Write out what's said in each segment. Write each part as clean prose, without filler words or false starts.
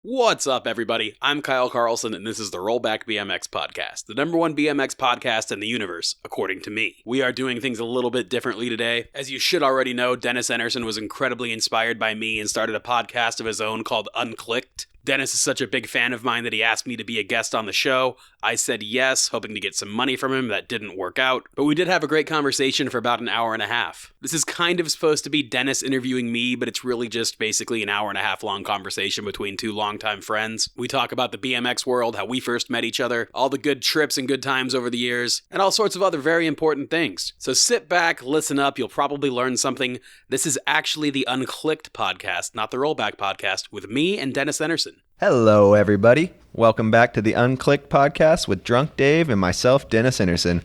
What's up, everybody? I'm Kyle Carlson, and this is the Rollback BMX Podcast, the #1 BMX podcast in the universe, according to me. We are doing things a little bit differently today. As you should already know, Dennis Enarson was incredibly inspired by me and started a podcast of his own called Unclicked. Dennis is such a big fan of mine that he asked me to be a guest on the show. I said yes, hoping to get some money from him. That didn't work out, but we did have a great conversation for about an hour and a half. This is kind of supposed to be Dennis interviewing me, but it's really just basically an hour and a half long conversation between two longtime friends. We talk about the BMX world, how we first met each other, all the good trips and good times over the years, and all sorts of other very important things. So sit back, listen up, you'll probably learn something. This is actually the Unclicked podcast, not the Rollback podcast, with me and Dennis Enarson. Hello, everybody. Welcome back to the Unclicked podcast with Drunk Dave and myself, Dennis Enarson.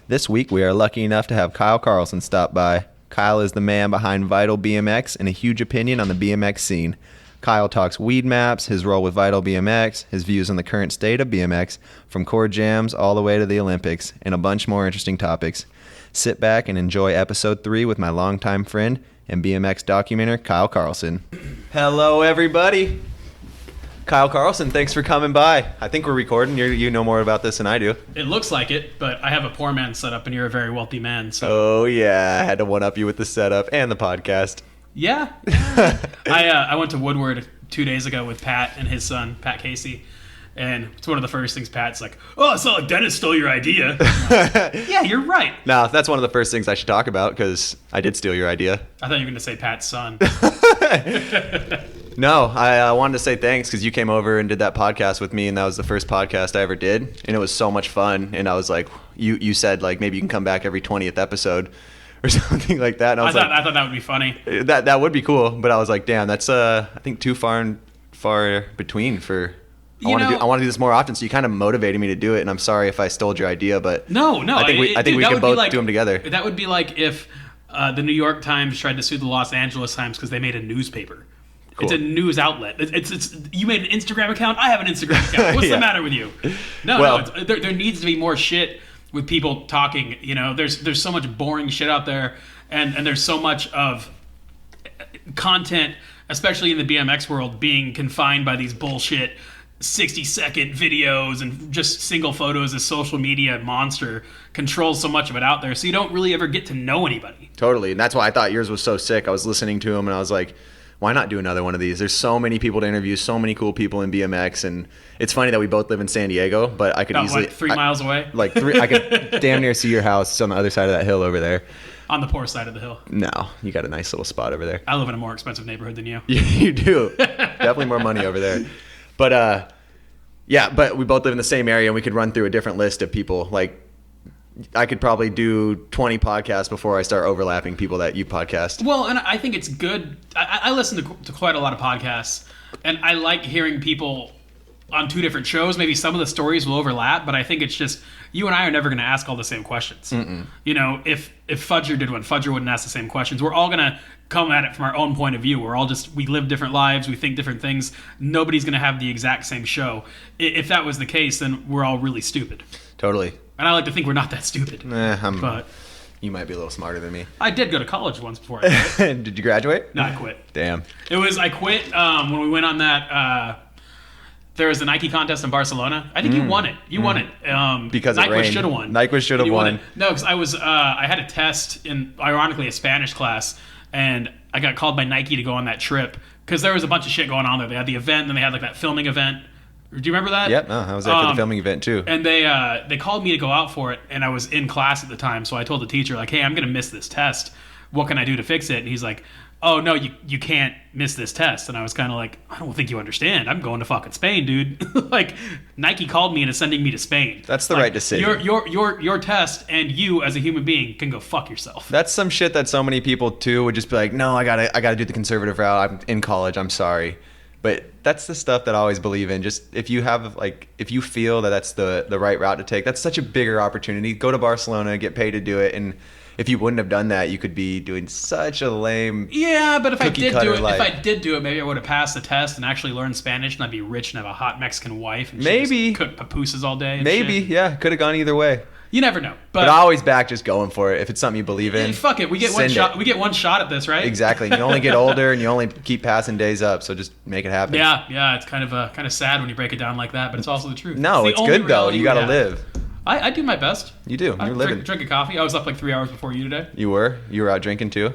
This week, we are lucky enough to have Kyle Carlson stop by. Kyle is the man behind Vital BMX and a huge opinion on the BMX scene. Kyle talks weed maps, his role with Vital BMX, his views on the current state of BMX, from core jams all the way to the Olympics, and a bunch more interesting topics. Sit back and enjoy episode 3 with my longtime friend and BMX documenter, Kyle Carlson. Hello, everybody. Kyle Carlson, thanks for coming by. I think we're recording. You know more about this than I do. It looks like it, but I have a poor man setup, and you're a very wealthy man. So. Oh, yeah. I had to one-up you with the setup and the podcast. Yeah. I went to Woodward 2 days ago with Pat and his son, Pat Casey, and it's one of the first things Pat's like, oh, it's not like Dennis stole your idea. Yeah, you're right. No, that's one of the first things I should talk about, because I did steal your idea. I thought you were going to say Pat's son. No, I wanted to say thanks because you came over and did that podcast with me, and that was the first podcast I ever did, and it was so much fun. And I was like, you said like maybe you can come back every 20th episode or something like that. And I thought that would be funny. That would be cool, but I was like, damn, that's I think too far between for. I want to do this more often, so you kind of motivated me to do it. And I'm sorry if I stole your idea, but no, I think we can both do them together. That would be like if the New York Times tried to sue the Los Angeles Times because they made a newspaper. Cool. It's a news outlet. It's you made an Instagram account. I have an Instagram account. What's the matter with you? No, there needs to be more shit with people talking. You know, there's so much boring shit out there, and there's so much of content, especially in the BMX world, being confined by these bullshit 60-second videos and just single photos. As social media monster controls so much of it out there, so you don't really ever get to know anybody. Totally, and that's why I thought yours was so sick. I was listening to him, and I was like, why not do another one of these? There's so many people to interview, so many cool people in BMX, and it's funny that we both live in San Diego, but I could easily... Like 3 miles away? I could damn near see your house on the other side of that hill over there. On the poor side of the hill. No, you got a nice little spot over there. I live in a more expensive neighborhood than you. You do. Definitely more money over there. But, yeah, but we both live in the same area, and we could run through a different list of people. Like, I could probably do 20 podcasts before I start overlapping people that you podcast. Well, and I think it's good. I listen to quite a lot of podcasts, and I like hearing people on two different shows. Maybe some of the stories will overlap, but I think it's just you and I are never going to ask all the same questions. Mm-mm. You know, if Fudger did one, Fudger wouldn't ask the same questions. We're all going to come at it from our own point of view. We live different lives. We think different things. Nobody's going to have the exact same show. If that was the case, then we're all really stupid. Totally. And I like to think we're not that stupid. But you might be a little smarter than me. I did go to college once before I quit. Did you graduate? No, I quit. Damn. I quit when we went on that. There was a Nike contest in Barcelona. I think you won it. You won it. Because it rained. Nyquist should have won. Nyquist should have won. No, because I had a test in, ironically, a Spanish class, and I got called by Nike to go on that trip because there was a bunch of shit going on there. They had the event, then they had like that filming event. Do you remember that? Yep, I was there for the filming event too. And they called me to go out for it, and I was in class at the time, so I told the teacher, like, hey, I'm going to miss this test. What can I do to fix it? And he's like, oh, no, you can't miss this test. And I was kind of like, I don't think you understand. I'm going to fucking Spain, dude. Like, Nike called me and is sending me to Spain. That's the right decision. Your test and you as a human being can go fuck yourself. That's some shit that so many people too would just be like, no, I gotta do the conservative route. I'm in college. I'm sorry. But that's the stuff that I always believe in. Just if you feel that that's the right route to take, that's such a bigger opportunity. Go to Barcelona, get paid to do it, and if you wouldn't have done that, you could be doing such a lame. Yeah, but if I did do it, life. maybe I would have passed the test and actually learned Spanish, and I'd be rich and have a hot Mexican wife. And maybe just cook pupusas all day. And maybe, shit. yeah, could have gone either way. You never know. But I always back just going for it if it's something you believe in. Fuck it, we get one shot. We get one shot at this, right? Exactly. You only get older, and you only keep passing days up. So just make it happen. Yeah. It's kind of sad when you break it down like that, but it's also the truth. No, it's good though. You got to live. I do my best. You do. You're living. Drinking coffee. I was up like 3 hours before you today. You were? You were out drinking too?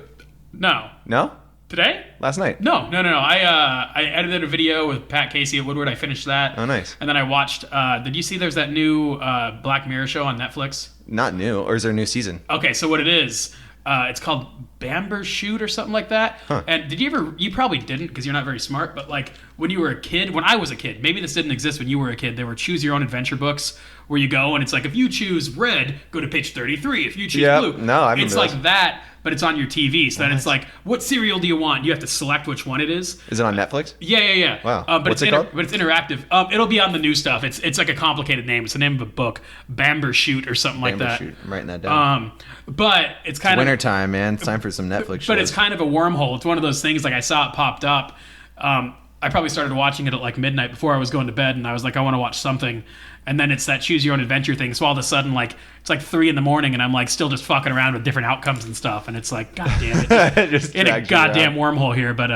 No. No? Today? Last night? No. I edited a video with Pat Casey at Woodward. I finished that. Oh, nice. And then I watched. Did you see? There's that new Black Mirror show on Netflix. Not new, or is there a new season? Okay, so what it is? It's called Bamber Shoot or something like that. Huh. And did you ever? You probably didn't because you're not very smart. But like when you were a kid, when I was a kid, maybe this didn't exist when you were a kid. There were choose your own adventure books where you go and it's like if you choose red, go to page 33. If you choose blue, no, I remember it's like that. But it's on your TV, so then it's like, what cereal do you want? You have to select which one it is. Is it on Netflix? Yeah. Wow. But What's it called? But it's interactive. It'll be on the new stuff. It's like a complicated name. It's the name of a book, Bamber Shoot or something like that. Shoot. I'm writing that down. But it's kind of wintertime, man. It's time for some Netflix shows. But it's kind of a wormhole. It's one of those things. Like I saw it popped up. I probably started watching it at like midnight before I was going to bed, and I was like, I want to watch something. And then it's that choose your own adventure thing. So all of a sudden, like it's like 3 a.m, and I'm like still just fucking around with different outcomes and stuff. And it's like, god damn it, just in a goddamn wormhole here. But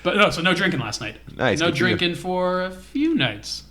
no, so no drinking last night. Nice. No drinking for a few nights.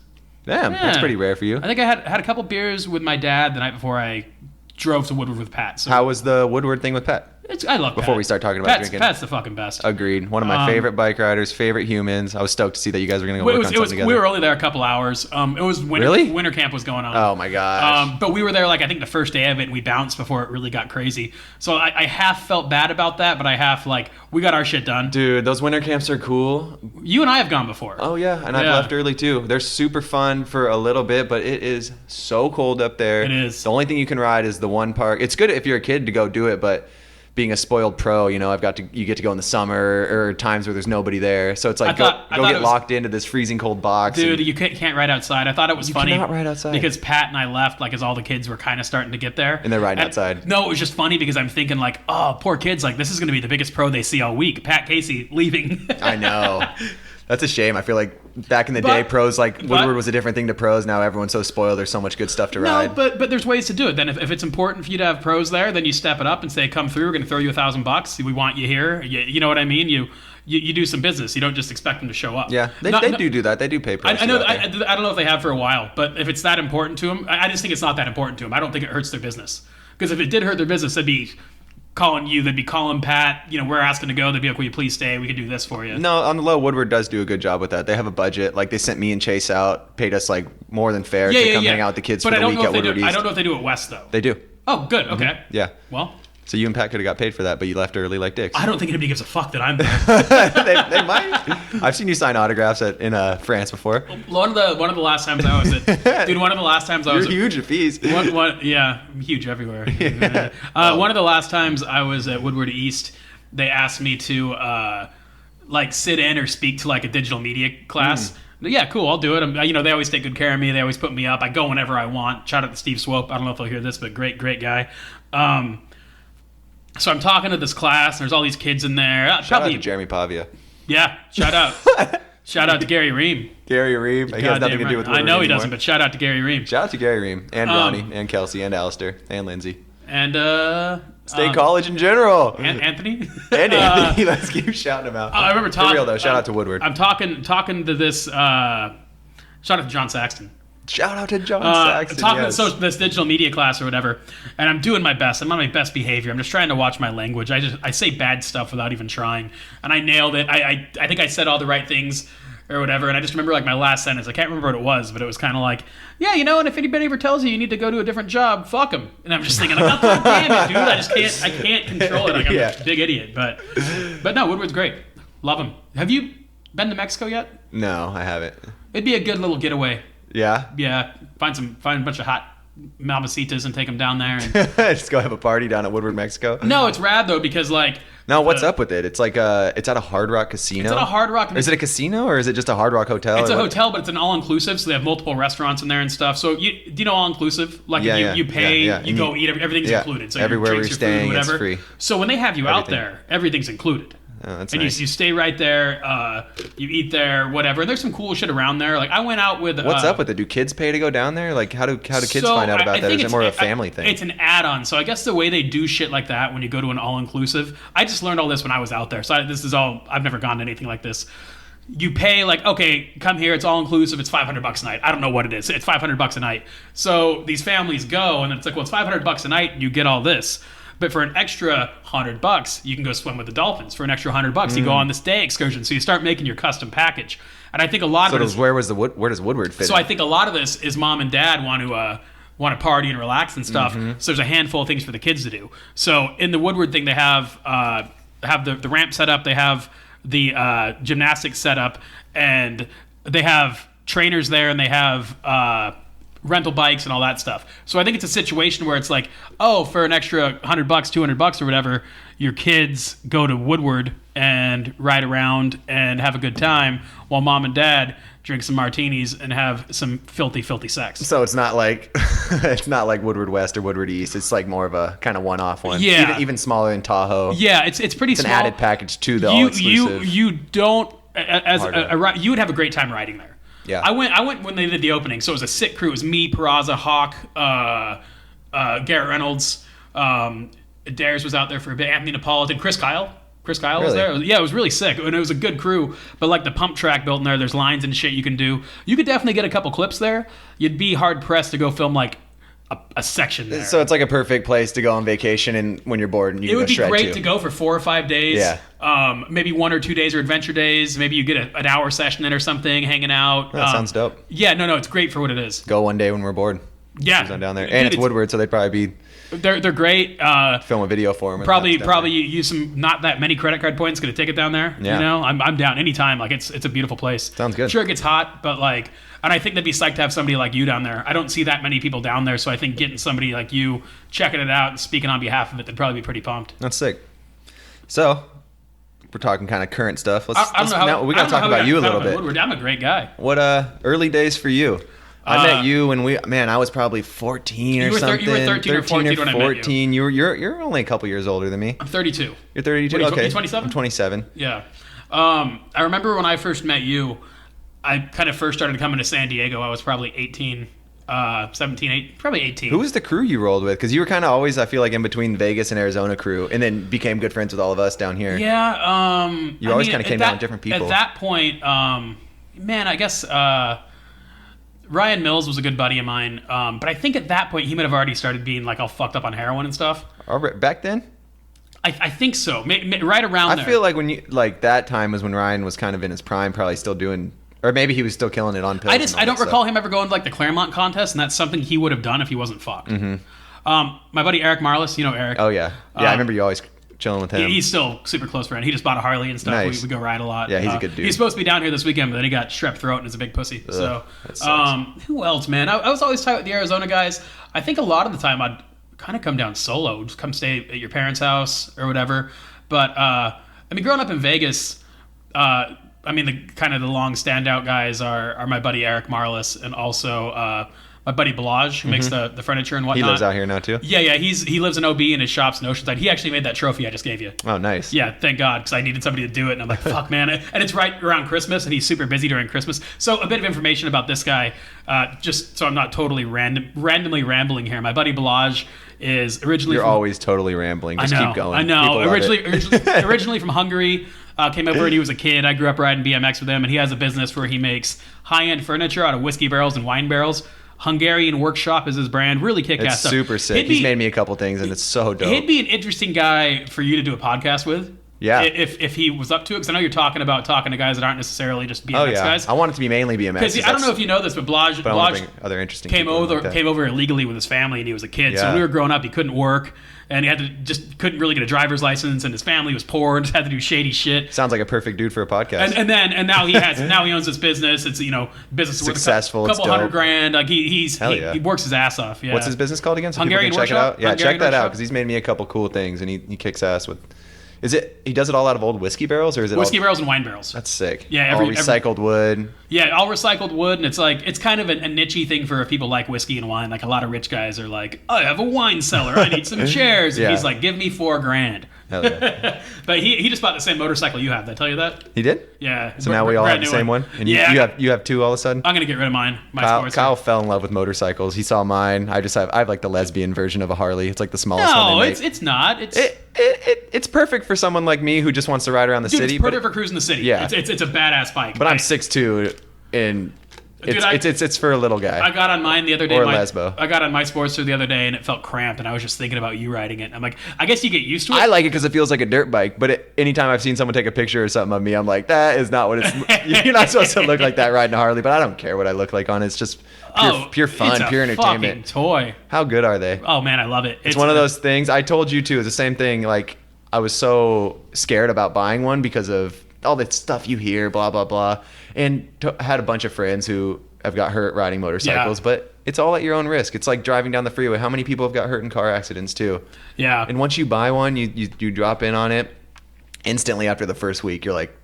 Damn, that's pretty rare for you. I think I had a couple beers with my dad the night before I drove to Woodward with Pat. So how was the Woodward thing with Pat? I love Pat. Before we start talking about drinking. Pat's the fucking best. Agreed. One of my favorite bike riders, favorite humans. I was stoked to see that you guys were going to go work on something together. We were only there a couple hours. It was winter camp was going on. Oh my gosh. But we were there like I think the first day of it, and we bounced before it really got crazy. So I half felt bad about that, but I half like we got our shit done. Dude, those winter camps are cool. You and I have gone before. Oh yeah, and I've left early too. They're super fun for a little bit, but it is so cold up there. It is. The only thing you can ride is the one park. It's good if you're a kid to go do it, but being a spoiled pro, you get to go in the summer or times where there's nobody there. So it's like go get locked into this freezing cold box. Dude, you can't ride outside. I thought it was funny. You cannot ride outside. Because Pat and I left like as all the kids were kind of starting to get there. And they're riding outside. No, it was just funny because I'm thinking like, oh, poor kids. Like this is going to be the biggest pro they see all week. Pat Casey leaving. I know. That's a shame. I feel like back in the day, pros Woodward was a different thing to pros. Now everyone's so spoiled. There's so much good stuff to ride. No, but there's ways to do it. Then if it's important for you to have pros there, then you step it up and say, "Come through. We're going to throw you $1,000. We want you here." You know what I mean? You do some business. You don't just expect them to show up. Yeah, they do that. They do pay pros. I know. I don't know if they have for a while, but if it's that important to them, I just think it's not that important to them. I don't think it hurts their business. Because if it did hurt their business, they'd be calling you, they'd be calling Pat, we're asking to go, they'd be like, will you please stay, we could do this for you. No, on the low, Woodward does do a good job with that. They have a budget. Like they sent me and Chase out, paid us like more than fair to come hang out with the kids for the week at Woodward East. I don't know if they do it west though. They do. Oh, good, okay. Mm-hmm. Yeah. Well, so you and Pat could have got paid for that, but you left early like dicks. I don't think anybody gives a fuck that I'm there. they might. I've seen you sign autographs in France before. One of the last times I was at, dude. One of the last times I was. You're huge at fees. Yeah, I'm huge everywhere. One of the last times I was at Woodward East, they asked me to sit in or speak to like a digital media class. Yeah, cool, I'll do it. They always take good care of me. They always put me up. I go whenever I want. Shout out to Steve Swope. I don't know if he'll hear this, but great guy. So I'm talking to this class, and there's all these kids in there. Shout out to Jeremy Pavia. Yeah, shout out. Shout out to Gary Ream. Gary Ream. He has nothing to do with Woodward I know he anymore. doesn't, but shout out to Gary Ream. Shout out to Gary Ream and Ronnie and Kelsey and Alistair and Lindsay. And State College in general. And Anthony. And Anthony. Let's keep shouting him out. I remember talking. For real though, shout out to Woodward. I'm talking to this. Shout out to John Saxton. Shout out to John Saxton. Talking to this digital media class or whatever, and I'm doing my best. I'm on my best behavior. I'm just trying to watch my language. I say bad stuff without even trying, and I nailed it. I think I said all the right things or whatever, and I just remember like my last sentence. I can't remember what it was, but it was kind of like, yeah, and if anybody ever tells you need to go to a different job, fuck them. And I'm just thinking, like, oh, God damn it, dude, I can't control it. Like, I'm a big idiot, but no, Woodward's great. Love him. Have you been to Mexico yet? No, I haven't. It'd be a good little getaway. Yeah? Yeah, find a bunch of hot Mamacitas and take them down there. And... Just go have a party down at Woodward, Mexico. No, it's rad though because like. Now, what's up with it? It's like it's at a Hard Rock casino. It's at a Hard Rock. Or is it a casino or is it just a Hard Rock hotel? It's a hotel, but it's an all-inclusive, so they have multiple restaurants in there and stuff. So do you know all-inclusive? Like if you pay, you go eat, everything's included. So everywhere your we're drinks, staying, your food, whatever. it's free. So when they have you out there, everything's included. Oh, that's and nice. you stay right there, you eat there, whatever. And there's some cool shit around there. Like I went out with. What's up with it? Do kids pay to go down there? Like how do kids find out about that? Or is it more of a family thing? It's an add-on. So I guess the way they do shit like that when you go to an all-inclusive, I just learned all this when I was out there. So I've never gone to anything like this. You pay like, okay, come here. It's all-inclusive. It's $500 a night. I don't know what it is. It's $500 a night. So these families go, and it's like, well, it's $500 a night, and you get all this. But for an extra $100, you can go swim with the dolphins. For an extra $100, you go on this day excursion. So you start making your custom package. And I think a lot of it is, where does Woodward fit? So I think a lot of this is mom and dad want to party and relax and stuff. So there's a handful of things for the kids to do. So in the Woodward thing, they have the ramp set up. They have the gymnastics set up, and they have trainers there, and they have rental bikes and all that stuff. So I think it's a situation where it's like, oh, for an extra $100, $200 or whatever, your kids go to Woodward and ride around and have a good time while mom and dad drink some martinis and have some filthy sex. So it's not like Woodward West or Woodward East. It's like more of a kind of one-off one. Yeah, even smaller than Tahoe. Yeah, it's pretty it's small. An added package to the all-exclusive. You don't you would have a great time riding there. Yeah, I went when they did the opening. So it was a sick crew. It was me, Peraza, Hawk, Garrett Reynolds, Dares was out there for a bit. Anthony Napolitan, Chris Kyle was there. It was really sick, and it was a good crew. But like the pump track built in there, there's lines and shit you can do. You could definitely get a couple clips there. You'd be hard pressed to go film like a section there. So it's like a perfect place to go on vacation, and when you're bored, and you it would be great to to go for 4 or 5 days. Yeah. Maybe 1 or 2 days are adventure days. Maybe you get an hour session in or something, hanging out. That sounds dope. Yeah, no, it's great for what it is. Go one day when we're bored. Yeah, down there, and it's Woodward, so they'd probably be. They're great. Film a video for them. Probably use some not that many credit card points. Get a ticket down there. Yeah. You know, I'm down anytime. Like it's a beautiful place. Sounds good. Sure, it gets hot, but like, and I think they'd be psyched to have somebody like you down there. I don't see that many people down there, so I think getting somebody like you checking it out and speaking on behalf of it, they'd probably be pretty pumped. That's sick. So we're talking kind of current stuff. We got to talk about you a little bit. Woodward. I'm a great guy. What early days for you? I met you when I was probably 14 or something. You were 13 or 14 when I met you. You're only a couple years older than me. I'm 32. You're 32? What, okay. You 27? I'm 27. Yeah. I remember when I first met you, I kind of first started coming to San Diego. I was probably 18, 17, probably 18. Who was the crew you rolled with? Because you were kind of always, I feel like, in between Vegas and Arizona crew, and then became good friends with all of us down here. Yeah. You always kind of came down with different people. At that point, man, I guess Ryan Mills was a good buddy of mine. But I think at that point, he might have already started being like all fucked up on heroin and stuff. Back then? I think so. Right around there. I feel like that time was when Ryan was kind of in his prime, probably still doing. Or maybe he was still killing it on pills. I don't recall him ever going to like the Claremont contest, and that's something he would have done if he wasn't fucked. Mm-hmm. My buddy Eric Marlis, you know Eric. Oh yeah, I remember you always chilling with him. He's still super close friend. He just bought a Harley and stuff. Nice. We go ride a lot. Yeah, he's a good dude. He's supposed to be down here this weekend, but then he got strep throat and is a big pussy. Ugh, so, who else, man? I was always tight with the Arizona guys. I think a lot of the time I'd kind of come down solo, just come stay at your parents' house or whatever. But I mean, growing up in Vegas. The kind of the long standout guys are my buddy Eric Marlis and also my buddy Balaj, who makes the furniture and whatnot. He lives out here now too? Yeah. He lives in OB in his shop's in Oceanside. He actually made that trophy I just gave you. Oh, nice. Yeah, thank God, because I needed somebody to do it. And I'm like, fuck, man. And it's right around Christmas, and he's super busy during Christmas. So a bit of information about this guy, just so I'm not totally randomly rambling here. My buddy Balaj is originally You're always totally rambling. Just keep going. I know. Originally from Hungary. Came over when he was a kid. I grew up riding BMX with him, and he has a business where he makes high-end furniture out of whiskey barrels and wine barrels. Hungarian Workshop is his brand. Really kick-ass it's stuff. Super sick. He's made me a couple things, and it's so dope. He'd be an interesting guy for you to do a podcast with. Yeah. If he was up to it, because I know you're talking to guys that aren't necessarily just BMX guys. I want it to be mainly BMX. Because I don't know if you know this, but Blaj other interesting came over illegally with his family, and he was a kid. So when we were growing up, he couldn't work, and he couldn't really get a driver's license, and his family was poor and just had to do shady shit. Sounds like a perfect dude for a podcast. And now he owns this business. It's business successful. worth a couple $100,000. Like he works his ass off. Yeah. What's his business called again? So Hungarian people can check Workshop? it out. Yeah, Hungarian check that out Workshop? because he's made me a couple cool things, and he kicks ass with. Is it? He does it all out of old whiskey barrels, or is it whiskey barrels and wine barrels? That's sick. Yeah, all recycled wood. Yeah, all recycled wood, and it's kind of a niche-y thing for if people like whiskey and wine. Like a lot of rich guys are like, I have a wine cellar, I need some chairs, and he's like, give me $4,000. Hell yeah. But he just bought the same motorcycle you have. Did I tell you that? He did? Yeah. So now we all have the same one? And you have two all of a sudden? I'm gonna get rid of mine. Kyle fell in love with motorcycles. He saw mine. I have like the lesbian version of a Harley. It's like the smallest one they make. No, it's not. It's perfect for someone like me who just wants to ride around the city. It's perfect for cruising the city. Yeah. It's a badass bike. But I'm 6'2", and it's for a little guy. I got on mine the other day. Or Lesbo. I got on my Sportster the other day, and it felt cramped, and I was just thinking about you riding it. I'm like, I guess you get used to it. I like it because it feels like a dirt bike, but anytime I've seen someone take a picture or something of me, I'm like, that is not what it's... You're not supposed to look like that riding a Harley, but I don't care what I look like on it. It's just pure fun, pure entertainment. Fucking toy. How good are they? Oh, man, I love it. It's one of those things. I told you, too, it's the same thing. Like, I was so scared about buying one because of all the stuff you hear, blah, blah, blah. And had a bunch of friends who have got hurt riding motorcycles, but it's all at your own risk. It's like driving down the freeway. How many people have got hurt in car accidents too? Yeah. And once you buy one, you drop in on it. Instantly after the first week, you're like,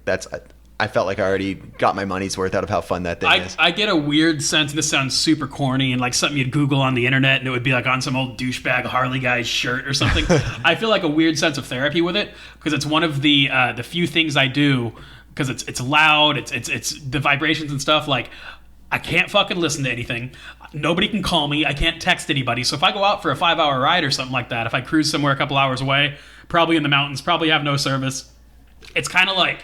I felt like I already got my money's worth out of how fun that thing is. I get a weird sense, and this sounds super corny, and like something you'd Google on the internet, and it would be like on some old douchebag Harley guy's shirt or something. I feel like a weird sense of therapy with it, because it's one of the few things I do, because it's loud, it's the vibrations and stuff. Like, I can't fucking listen to anything. Nobody can call me. I can't text anybody. So if I go out for a 5-hour ride or something like that, if I cruise somewhere a couple hours away, probably in the mountains, probably have no service, it's kind of like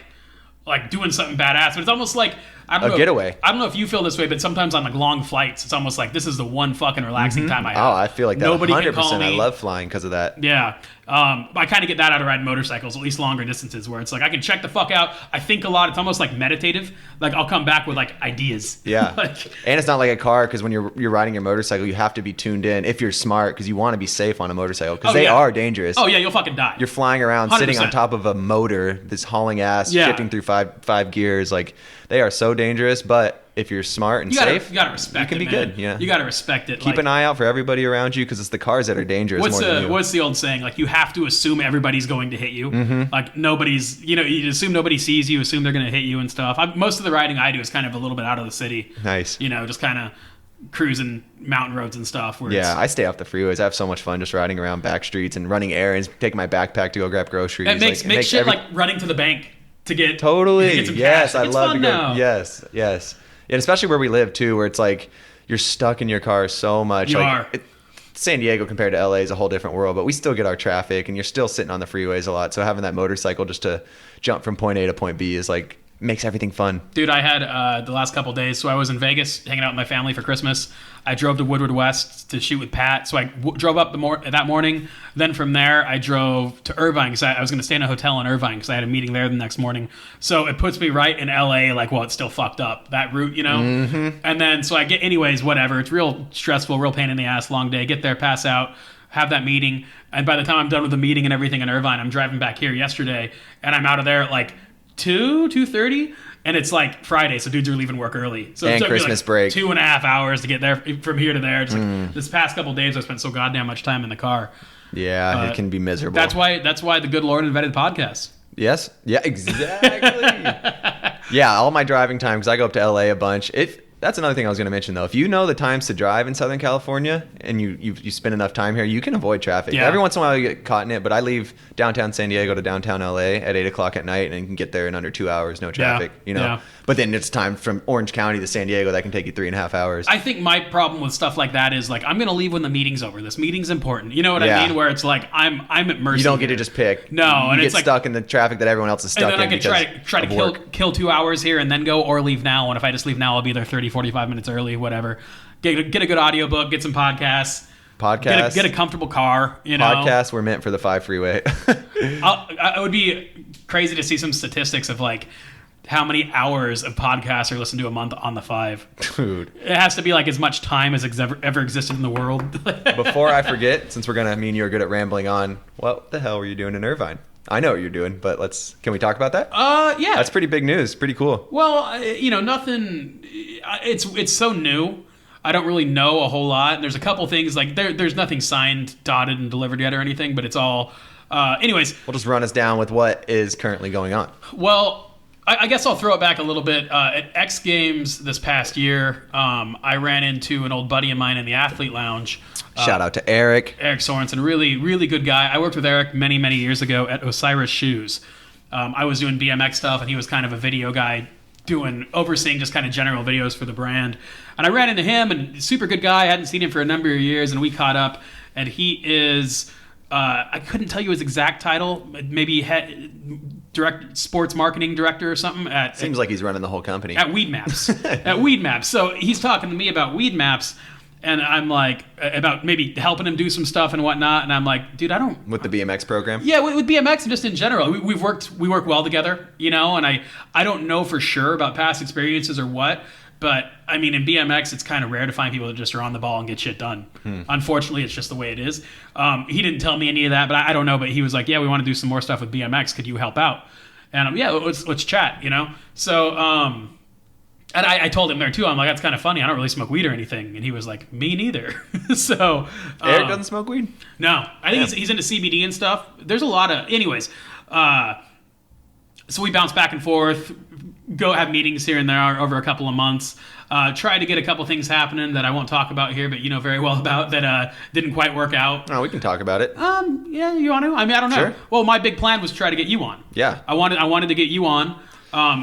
doing something badass. But it's almost like getaway. I don't know if you feel this way, but sometimes on like long flights, it's almost like this is the one fucking relaxing time I have. Oh, I feel like that. Nobody 100%. can call me. I love flying because of that. Yeah. I kind of get that out of riding motorcycles, at least longer distances, where it's like I can check the fuck out. I think a lot. It's almost like meditative. Like I'll come back with like ideas. Yeah. Like, and it's not like a car, because when you're riding your motorcycle, you have to be tuned in if you're smart, because you want to be safe on a motorcycle, because they are dangerous. Oh yeah, you'll fucking die. You're flying around 100%. Sitting on top of a motor that's hauling ass, shifting through five gears. Like, they are so dangerous, but if you're smart and safe, you gotta respect it. You can be good. Yeah, you gotta respect it. Keep an eye out for everybody around you, because it's the cars that are dangerous. What's the old saying? Like, you have to assume everybody's going to hit you. Mm-hmm. Like, nobody's. You assume nobody sees you. Assume they're going to hit you and stuff. Most of the riding I do is kind of a little bit out of the city. Nice. Just kind of cruising mountain roads and stuff. I stay off the freeways. I have so much fun just riding around back streets and running errands, taking my backpack to go grab groceries. It makes shit like running to the bank to get some yes, cash. I love to go. Now. Yes. And especially where we live too, where it's like you're stuck in your car so much. San Diego compared to LA is a whole different world, but we still get our traffic, and you're still sitting on the freeways a lot. So having that motorcycle just to jump from point A to point B is like makes everything fun. Dude, I had the last couple of days. So I was in Vegas hanging out with my family for Christmas. I drove to Woodward West to shoot with Pat. So I drove up that morning. Then from there, I drove to Irvine because I was going to stay in a hotel in Irvine because I had a meeting there the next morning. So it puts me right in LA, like, well, it's still fucked up, that route, Mm-hmm. And then, so I get, anyways, whatever. It's real stressful, real pain in the ass, long day. Get there, pass out, have that meeting. And by the time I'm done with the meeting and everything in Irvine, I'm driving back here yesterday, and I'm out of there at like 2:30, and it's like Friday, so dudes are leaving work early. So and Christmas break. 2.5 hours to get there from here to there. It's like this past couple of days, I spent so goddamn much time in the car. Yeah, it can be miserable. That's why the good Lord invented podcasts. Yes. Yeah, exactly. Yeah, all my driving time, because I go up to LA a bunch. That's another thing I was going to mention, though. If you know the times to drive in Southern California and you spend enough time here, you can avoid traffic. Yeah. Every once in a while you get caught in it, but I leave downtown San Diego to downtown LA at 8 o'clock at night and can get there in under 2 hours, no traffic. Yeah. But then it's time from Orange County to San Diego that can take you 3.5 hours. I think my problem with stuff like that is like, I'm going to leave when the meeting's over. This meeting's important. You know what I mean? Where it's like I'm at mercy. You don't get to just pick. No, you get stuck in the traffic that everyone else is stuck in. And then I could try to kill 2 hours here and then go, or leave now. And if I just leave now, I'll be there 30, 45 minutes early, whatever. Get a good audiobook, get some podcasts, Podcasts. Get a comfortable car, Podcasts were meant for the 5 freeway. It would be crazy to see some statistics of like how many hours of podcasts are listened to a month on the 5. Dude. It has to be like as much time as ever existed in the world. Before I forget, since me and you are good at rambling on, what the hell were you doing in Irvine? I know what you're doing, but can we talk about that? Yeah. That's pretty big news. Pretty cool. Well, nothing, it's so new. I don't really know a whole lot. There's a couple things like there's nothing signed, dotted, and delivered yet or anything, but it's all, anyways. We'll just run us down with what is currently going on. Well, I guess I'll throw it back a little bit. At X Games this past year, I ran into an old buddy of mine in the athlete lounge. Shout out to Eric. Eric Sorensen, really, really good guy. I worked with Eric many, many years ago at Osiris Shoes. I was doing BMX stuff, and he was kind of a video guy overseeing just kind of general videos for the brand. And I ran into him, and super good guy. I hadn't seen him for a number of years, and we caught up. And he is, I couldn't tell you his exact title, maybe sports marketing director or something. Seems like he's running the whole company. At Weed Maps. At Weed Maps. So he's talking to me about Weed Maps, and I'm like, about maybe helping him do some stuff and whatnot. And I'm like, dude, I don't... With the BMX program? Yeah, with BMX and just in general. We work well together, and I don't know for sure about past experiences or what, but I mean, in BMX, it's kind of rare to find people that just are on the ball and get shit done. Unfortunately, it's just the way it is. He didn't tell me any of that, but I don't know. But he was like, yeah, we want to do some more stuff with BMX. Could you help out? And yeah, let's chat, So, and I told him there too, I'm like, that's kind of funny. I don't really smoke weed or anything. And he was like, me neither. So. Eric doesn't smoke weed? No. I think he's into CBD and stuff. There's a lot of, anyways. So we bounce back and forth, go have meetings here and there over a couple of months. Try to get a couple things happening that I won't talk about here, but you know very well about that didn't quite work out. Oh, we can talk about it. Yeah, you want to? I mean, I don't know. Sure. Well, my big plan was to try to get you on. Yeah. I wanted to get you on.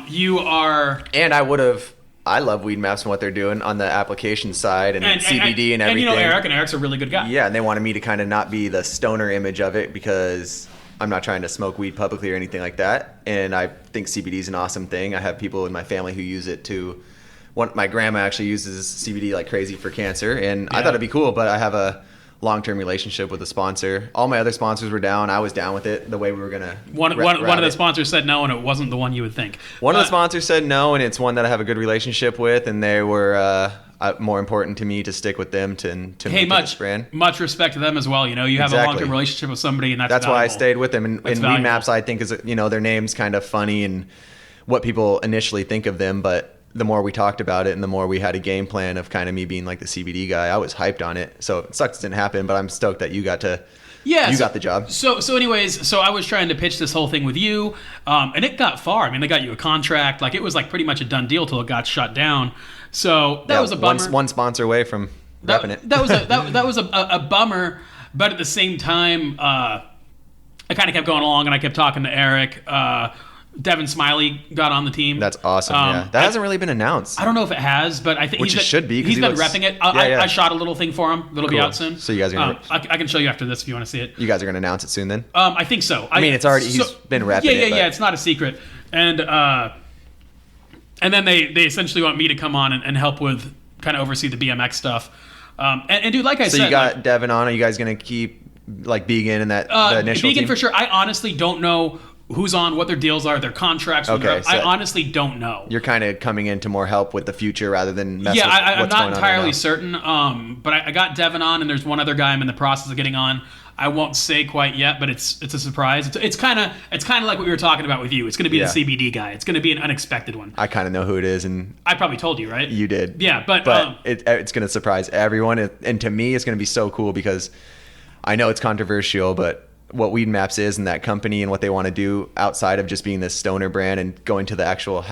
You are... And I love Weed Maps and what they're doing on the application side and CBD and everything. And Eric's a really good guy. Yeah, and they wanted me to kind of not be the stoner image of it because I'm not trying to smoke weed publicly or anything like that. And I think CBD is an awesome thing. I have people in my family who use it too. My grandma actually uses CBD like crazy for cancer, and I thought it'd be cool, but I have a long-term relationship with the sponsor. All my other sponsors were down. I was down with it the way we were going to One of the sponsors said no, and it wasn't the one you would think. One of the sponsors said no, and it's one that I have a good relationship with, and they were more important to me to stick with them to hey, this brand. Much respect to them as well. You have a long-term relationship with somebody, and that's why I stayed with them. And Weed Maps, I think, is their name's kind of funny and what people initially think of them, but the more we talked about it and the more we had a game plan of kind of me being like the CBD guy, I was hyped on it. So it sucks it didn't happen, but I'm stoked that you got the job. So anyways, I was trying to pitch this whole thing with you, and it got far. I mean, they got you a contract. Like, it was like pretty much a done deal till it got shut down. So that was a bummer. One sponsor away from repping it. That was a bummer, but at the same time, I kind of kept going along, and I kept talking to Eric. Devin Smiley got on the team. That's awesome. Yeah, that hasn't really been announced. I don't know if it has, but I think it should be. He's been repping it. I shot a little thing for him. It'll be out soon. So you guys are gonna. I can show you after this if you want to see it. You guys are gonna announce it soon then. I think so. I mean, it's already he's been repping it. Yeah. It's not a secret, and then they essentially want me to come on and help with kind of oversee the BMX stuff. And dude, like I said, so you got Devin on. Are you guys gonna keep like Began in that the initial Began team? for sure. I honestly don't know who's on, what their deals are, their contracts. Okay, so I honestly don't know. You're kind of coming in to more help with the future rather than mess with I'm what's not going entirely on right certain. But I got Devin on, and there's one other guy I'm in the process of getting on. I won't say quite yet, but it's a surprise. It's kind of like what we were talking about with you. It's going to be the CBD guy. It's going to be an unexpected one. I kind of know who it is, and I probably told you, right? You did. Yeah, but it's going to surprise everyone, and to me, it's going to be so cool because I know it's controversial, but what Weed Maps is and that company and what they want to do outside of just being this stoner brand and going to the actual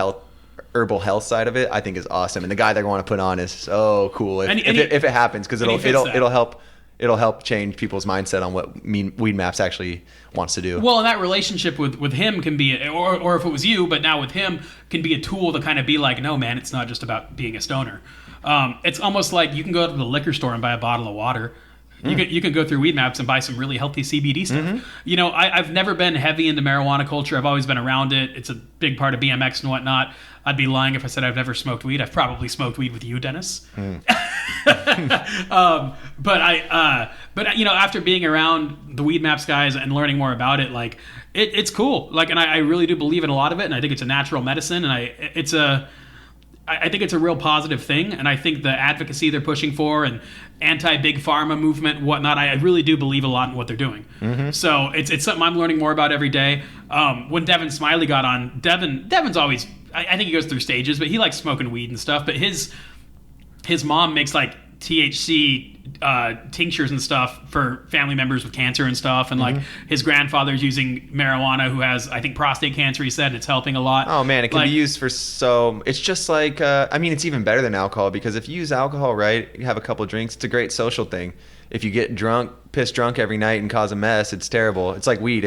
herbal health side of it, I think is awesome. And the guy they're going to put on is so cool if it happens, because it'll help change people's mindset on what Weed Maps actually wants to do. Well, and that relationship with him can be, or if it was you, but now with him, can be a tool to kind of be like, no, man, it's not just about being a stoner. It's almost like you can go to the liquor store and buy a bottle of water. You can go through Weed Maps and buy some really healthy CBD stuff. You know, I've never been heavy into marijuana culture. I've always been around it. It's a big part of BMX and whatnot. I'd be lying if I said I've never smoked weed. I've probably smoked weed with you, Dennis. But you know, after being around the Weed Maps guys and learning more about it, like it's cool. Like, and I really do believe in a lot of it, and I think it's a natural medicine, and I think it's a real positive thing, and I think the advocacy they're pushing for and anti-big pharma movement and whatnot, I really do believe a lot in what they're doing. So it's something I'm learning more about every day. When Devin Smiley got on, Devin's always, I think he goes through stages, but he likes smoking weed and stuff. But his mom makes like THC tinctures and stuff for family members with cancer and stuff, and like his grandfather's using marijuana who has, I think, prostate cancer, he said, and it's helping a lot. Oh man, it can be used for it's just like I mean, it's even better than alcohol, because if you use alcohol right, you have a couple of drinks, it's a great social thing. If you get piss drunk every night and cause a mess, it's terrible. It's like weed.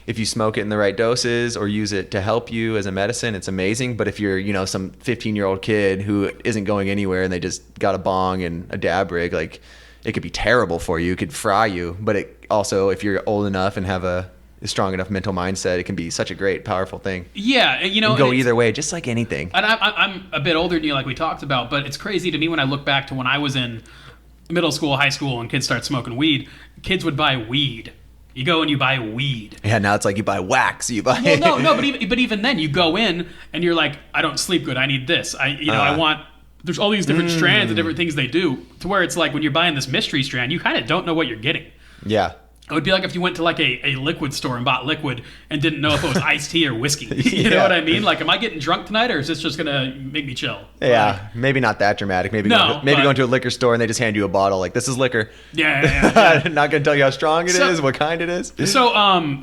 If you smoke it in the right doses or use it to help you as a medicine, it's amazing. But if you're, you know, some 15-year-old kid who isn't going anywhere and they just got a bong and a dab rig, like, it could be terrible for you. It could fry you. But it also, if you're old enough and have a strong enough mental mindset, it can be such a great, powerful thing. Yeah, you know, it can go either way, just like anything. And I'm a bit older than you, like we talked about, but it's crazy to me when I look back to when I was in middle school, high school, and kids start smoking weed. Kids would buy weed. You go and you buy weed. Yeah, now it's like you buy wax. You buy. Well, no, but even then, you go in and you're like, I don't sleep good. I need this. I want. There's all these different strands and different things they do. To where it's like when you're buying this mystery strand, you kind of don't know what you're getting. Yeah. It would be like if you went to like a liquid store and bought liquid and didn't know if it was iced tea or whiskey. You know what I mean? Like, am I getting drunk tonight, or is this just gonna make me chill? Yeah, maybe not that dramatic. Maybe going to a liquor store and they just hand you a bottle like, this is liquor. Yeah. Not gonna tell you how strong it is, what kind it is. So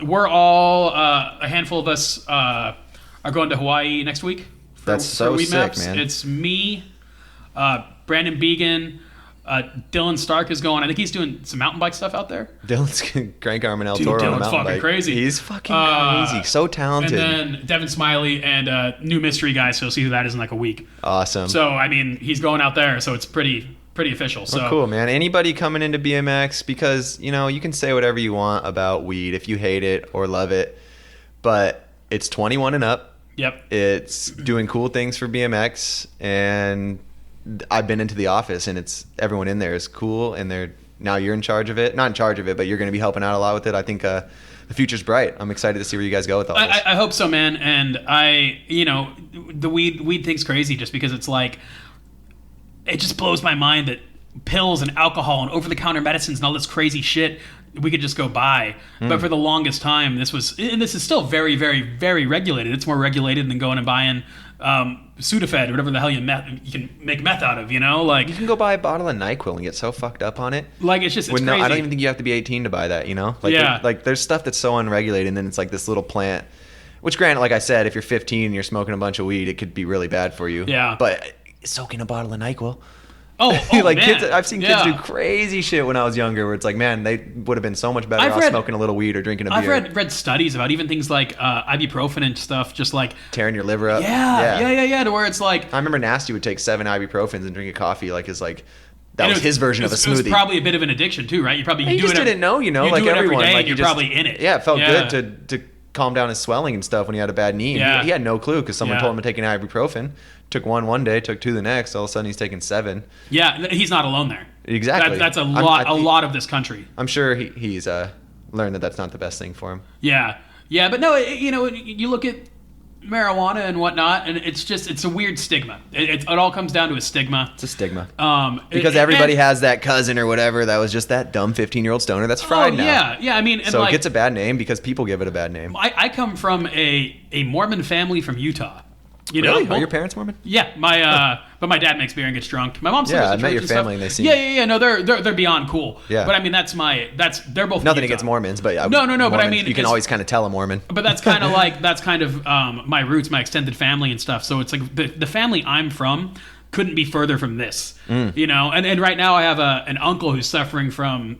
we're all a handful of us are going to Hawaii next week. That's so Weed sick, Maps. man. It's me, Brandon Began. Dylan Stark is going. I think he's doing some mountain bike stuff out there. Dylan's crank arm and El Toro on a mountain bike. Crazy. He's fucking crazy. So talented. And then Devin Smiley and new mystery guy. So you'll see who that is in like a week. Awesome. So I mean, he's going out there. So it's pretty official. So cool, man. Anybody coming into BMX, because you know you can say whatever you want about weed if you hate it or love it, but it's 21 and up. Yep. It's doing cool things for BMX, and I've been into the office, and it's everyone in there is cool, and now you're in charge of it. Not in charge of it, but you're going to be helping out a lot with it. I think the future's bright. I'm excited to see where you guys go with all this. I hope so, man. And the weed thing's crazy, just because it's like, it just blows my mind that pills and alcohol and over-the-counter medicines and all this crazy shit we could just go buy. But for the longest time, this is still very, very, very regulated. It's more regulated than going and buying Sudafed or whatever the hell you can make meth out of, you know? Like, you can go buy a bottle of NyQuil and get so fucked up on it. Like, it's crazy. I don't even think you have to be 18 to buy that, you know? Like, yeah. There's stuff that's so unregulated, and then it's like this little plant, which granted, like I said, if you're 15 and you're smoking a bunch of weed, it could be really bad for you. Yeah. But soaking a bottle of NyQuil. Oh, like man. kids, I've seen kids do crazy shit when I was younger, where it's like, man, they would have been so much better off smoking a little weed or drinking a beer. I've read studies about even things like ibuprofen and stuff, just like tearing your liver up. Yeah. To where it's like, I remember Nasty would take 7 ibuprofens and drink a coffee that was his version of a smoothie. It was probably a bit of an addiction too, right? You just didn't know, you know, like everyone. Day, like you're probably in it. Yeah, it felt good to calm down his swelling and stuff when he had a bad knee. Yeah. He had no clue because someone told him to take an ibuprofen. Took one day, took 2 the next. All of a sudden, he's taking 7. Yeah, he's not alone there. Exactly. That's a lot of this country. I'm sure he's learned that that's not the best thing for him. Yeah, but no, you look at marijuana and whatnot, and it's a weird stigma. It all comes down to a stigma. It's a stigma. Because everybody has that cousin or whatever that was just that dumb 15-year-old stoner that's fried now. Yeah. I mean, so it gets a bad name because people give it a bad name. I come from a Mormon family from Utah. You really? know? Are your parents Mormon? Yeah, but my dad makes beer and gets drunk. My mom still I met your family and they seem no, they're beyond cool. Yeah. But I mean they're both nothing against Mormons, but no. Mormons, But I mean you can always kind of tell a Mormon. But that's kind of my roots, my extended family and stuff. So it's like the family I'm from couldn't be further from this, you know. And right now I have an uncle who's suffering from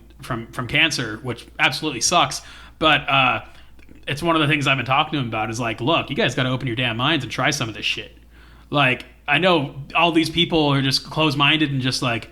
cancer, which absolutely sucks. But it's one of the things I've been talking to him about is like, look, you guys got to open your damn minds and try some of this shit. Like, I know all these people are just closed-minded and just like,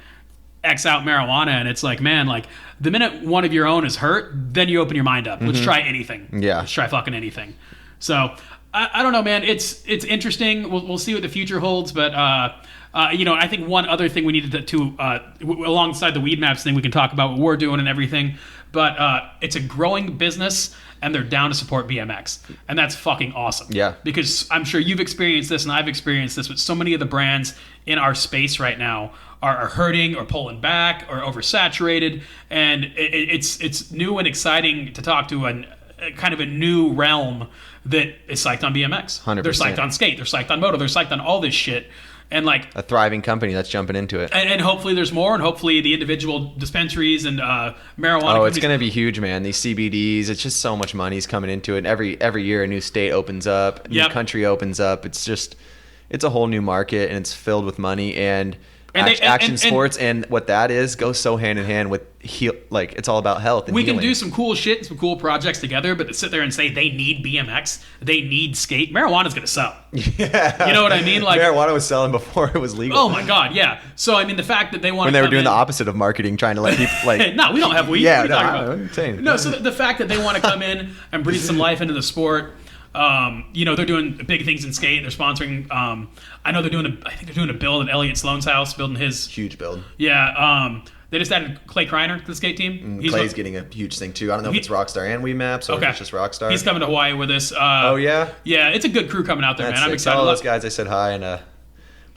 X out marijuana, and it's like, man, like the minute one of your own is hurt, then you open your mind up. Let's try anything. Yeah. Let's try fucking anything. So I don't know, man. It's interesting. We'll see what the future holds, but I think one other thing we needed to alongside the weed maps thing, we can talk about what we're doing and everything. But it's a growing business, and they're down to support BMX, and that's fucking awesome. Yeah. Because I'm sure you've experienced this, and I've experienced this, but so many of the brands in our space right now are hurting or pulling back or oversaturated, and it's new and exciting to talk to a kind of a new realm that is psyched on BMX. 100%. They're psyched on skate. They're psyched on moto. They're psyched on all this shit. And like a thriving company that's jumping into it. And hopefully there's more, and hopefully the individual dispensaries and marijuana. Oh, it's going to be huge, man. These CBDs, it's just so much money's coming into it. Every year a new state opens up, a new country opens up. It's a whole new market, and it's filled with money. And action sports and what that is goes so hand in hand with it's all about health and we healing. Can do some cool shit, some cool projects together, but to sit there and say they need BMX, they need skate, marijuana's gonna sell. Yeah, you know what I mean? Like marijuana was selling before it was legal. Oh my god, yeah. So I mean, the fact that they want when they were doing the opposite of marketing, trying to let people like no, we don't have weed. Yeah, what are you talking about? I'm saying. No, so the fact that they want to come in and breathe some life into the sport. They're doing big things in skate. They're sponsoring. I know I think they're doing a build at Elliot Sloan's house, building his huge build. Yeah. They just added Clay Kreiner to the skate team. Clay's getting a huge thing too. I don't know if it's Rockstar and WeMaps or if it's just Rockstar. He's coming to Hawaii with us. Oh yeah. Yeah, it's a good crew coming out there, man. I'm excited. Tell all those guys I said hi and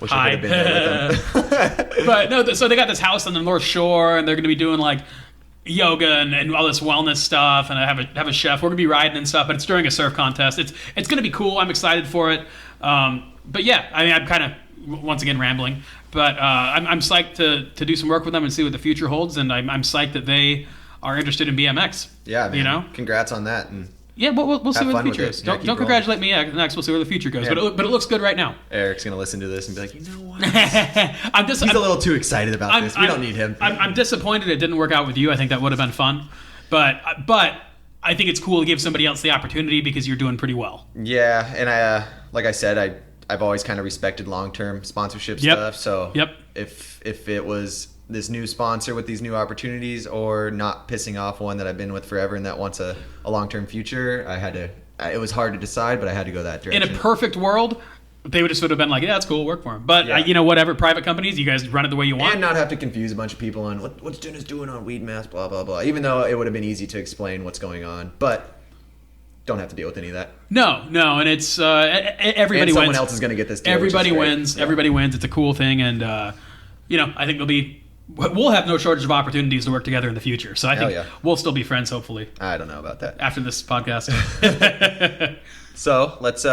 wish I could have been there with them. But no, so they got this house on the North Shore, and they're going to be doing like yoga and all this wellness stuff, and I have a chef. We're gonna be riding and stuff, but it's during a surf contest. It's gonna be cool. I'm excited for it. But yeah, I mean, I'm kind of once again rambling, but I'm psyched to do some work with them and see what the future holds, and I'm psyched that they are interested in BMX. Yeah, man. You know, congrats on that. And yeah, we'll see where the future is. Don't congratulate me next. We'll see where the future goes. Yeah. But it looks good right now. Eric's gonna listen to this and be like, you know what? He's a little too excited about this. We don't need him. I'm disappointed it didn't work out with you. I think that would have been fun, but I think it's cool to give somebody else the opportunity because you're doing pretty well. Yeah, and I like I said, I've always kind of respected long-term sponsorship stuff. So if it was this new sponsor with these new opportunities or not pissing off one that I've been with forever and that wants a long-term future, it was hard to decide, but I had to go that direction. In a perfect world, they would have been like, yeah, that's cool, work for them. But, whatever, private companies, you guys run it the way you want. And not have to confuse a bunch of people on what's Dennis doing on weed mass, blah, blah, blah. Even though it would have been easy to explain what's going on. But don't have to deal with any of that. No, and it's everybody wins. Someone else is going to get this deal. Everybody wins. Yeah. Everybody wins. It's a cool thing. And, I think we'll have no shortage of opportunities to work together in the future. So I think we'll still be friends, hopefully. I don't know about that. After this podcast. So let's,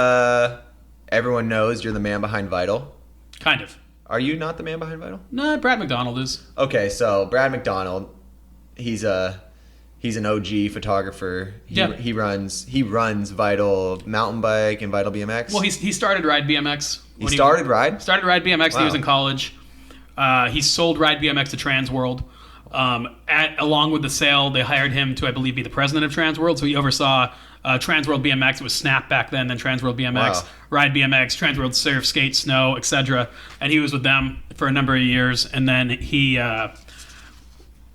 everyone knows you're the man behind Vital. Kind of. Are you not the man behind Vital? No, Brad McDonald is. Okay, so Brad McDonald, he's an OG photographer. He runs Vital mountain bike and Vital BMX. Well, he started Ride BMX. Started Ride BMX. Wow. He was in college. He sold Ride BMX to Transworld. Along with the sale, they hired him to, I believe, be the president of Transworld. So he oversaw Transworld BMX. It was Snap back then Transworld BMX, wow. Ride BMX, Transworld Surf, Skate, Snow, etc. And he was with them for a number of years. And then he,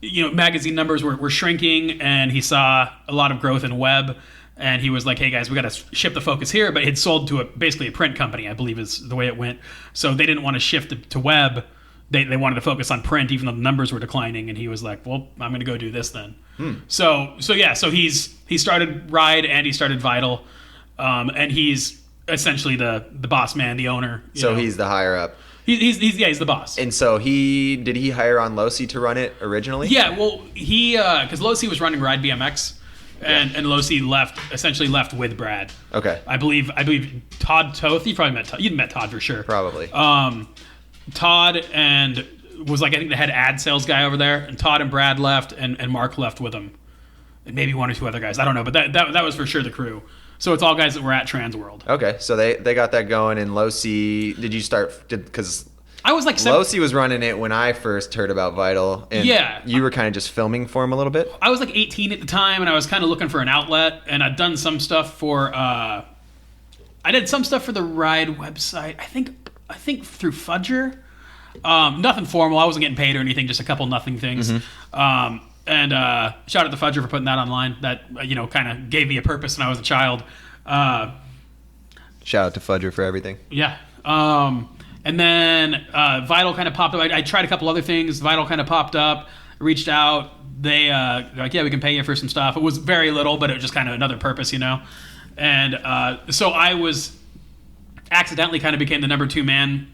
magazine numbers were shrinking, and he saw a lot of growth in web. And he was like, hey, guys, we got to shift the focus here. But it sold to basically a print company, I believe is the way it went. So they didn't want to shift to web. They wanted to focus on print, even though the numbers were declining. And he was like, well, I'm going to go do this then. So he started Ride and he started Vital. And he's essentially the boss man, the owner. So he's the higher up. He's the boss. And so did he hire on Losi to run it originally? Yeah, well, because Losi was running Ride BMX. And Losi essentially left with Brad. Okay. I believe Todd Toth. You probably you'd met Todd for sure. Probably. Todd and was like, I think the head ad sales guy over there, and Todd and Brad left, and Mark left with him, and maybe one or two other guys. I don't know, but that was for sure the crew. So it's all guys that were at Transworld. Okay, so they got that going. And Losi, did you start? Because I was like, Losi was running it when I first heard about Vital, and you were kind of just filming for him a little bit. I was like 18 at the time, and I was kind of looking for an outlet, and I'd done some stuff for. I did some stuff for the Ride website. I think through Fudger. Nothing formal. I wasn't getting paid or anything. Just a couple nothing things. And shout out to Fudger for putting that online. That kind of gave me a purpose when I was a child. Shout out to Fudger for everything. Yeah. And then Vital kind of popped up. I tried a couple other things. Vital kind of popped up, reached out. They they're like, yeah, we can pay you for some stuff. It was very little, but it was just kind of another purpose, And so I was accidentally kind of became the number 2 man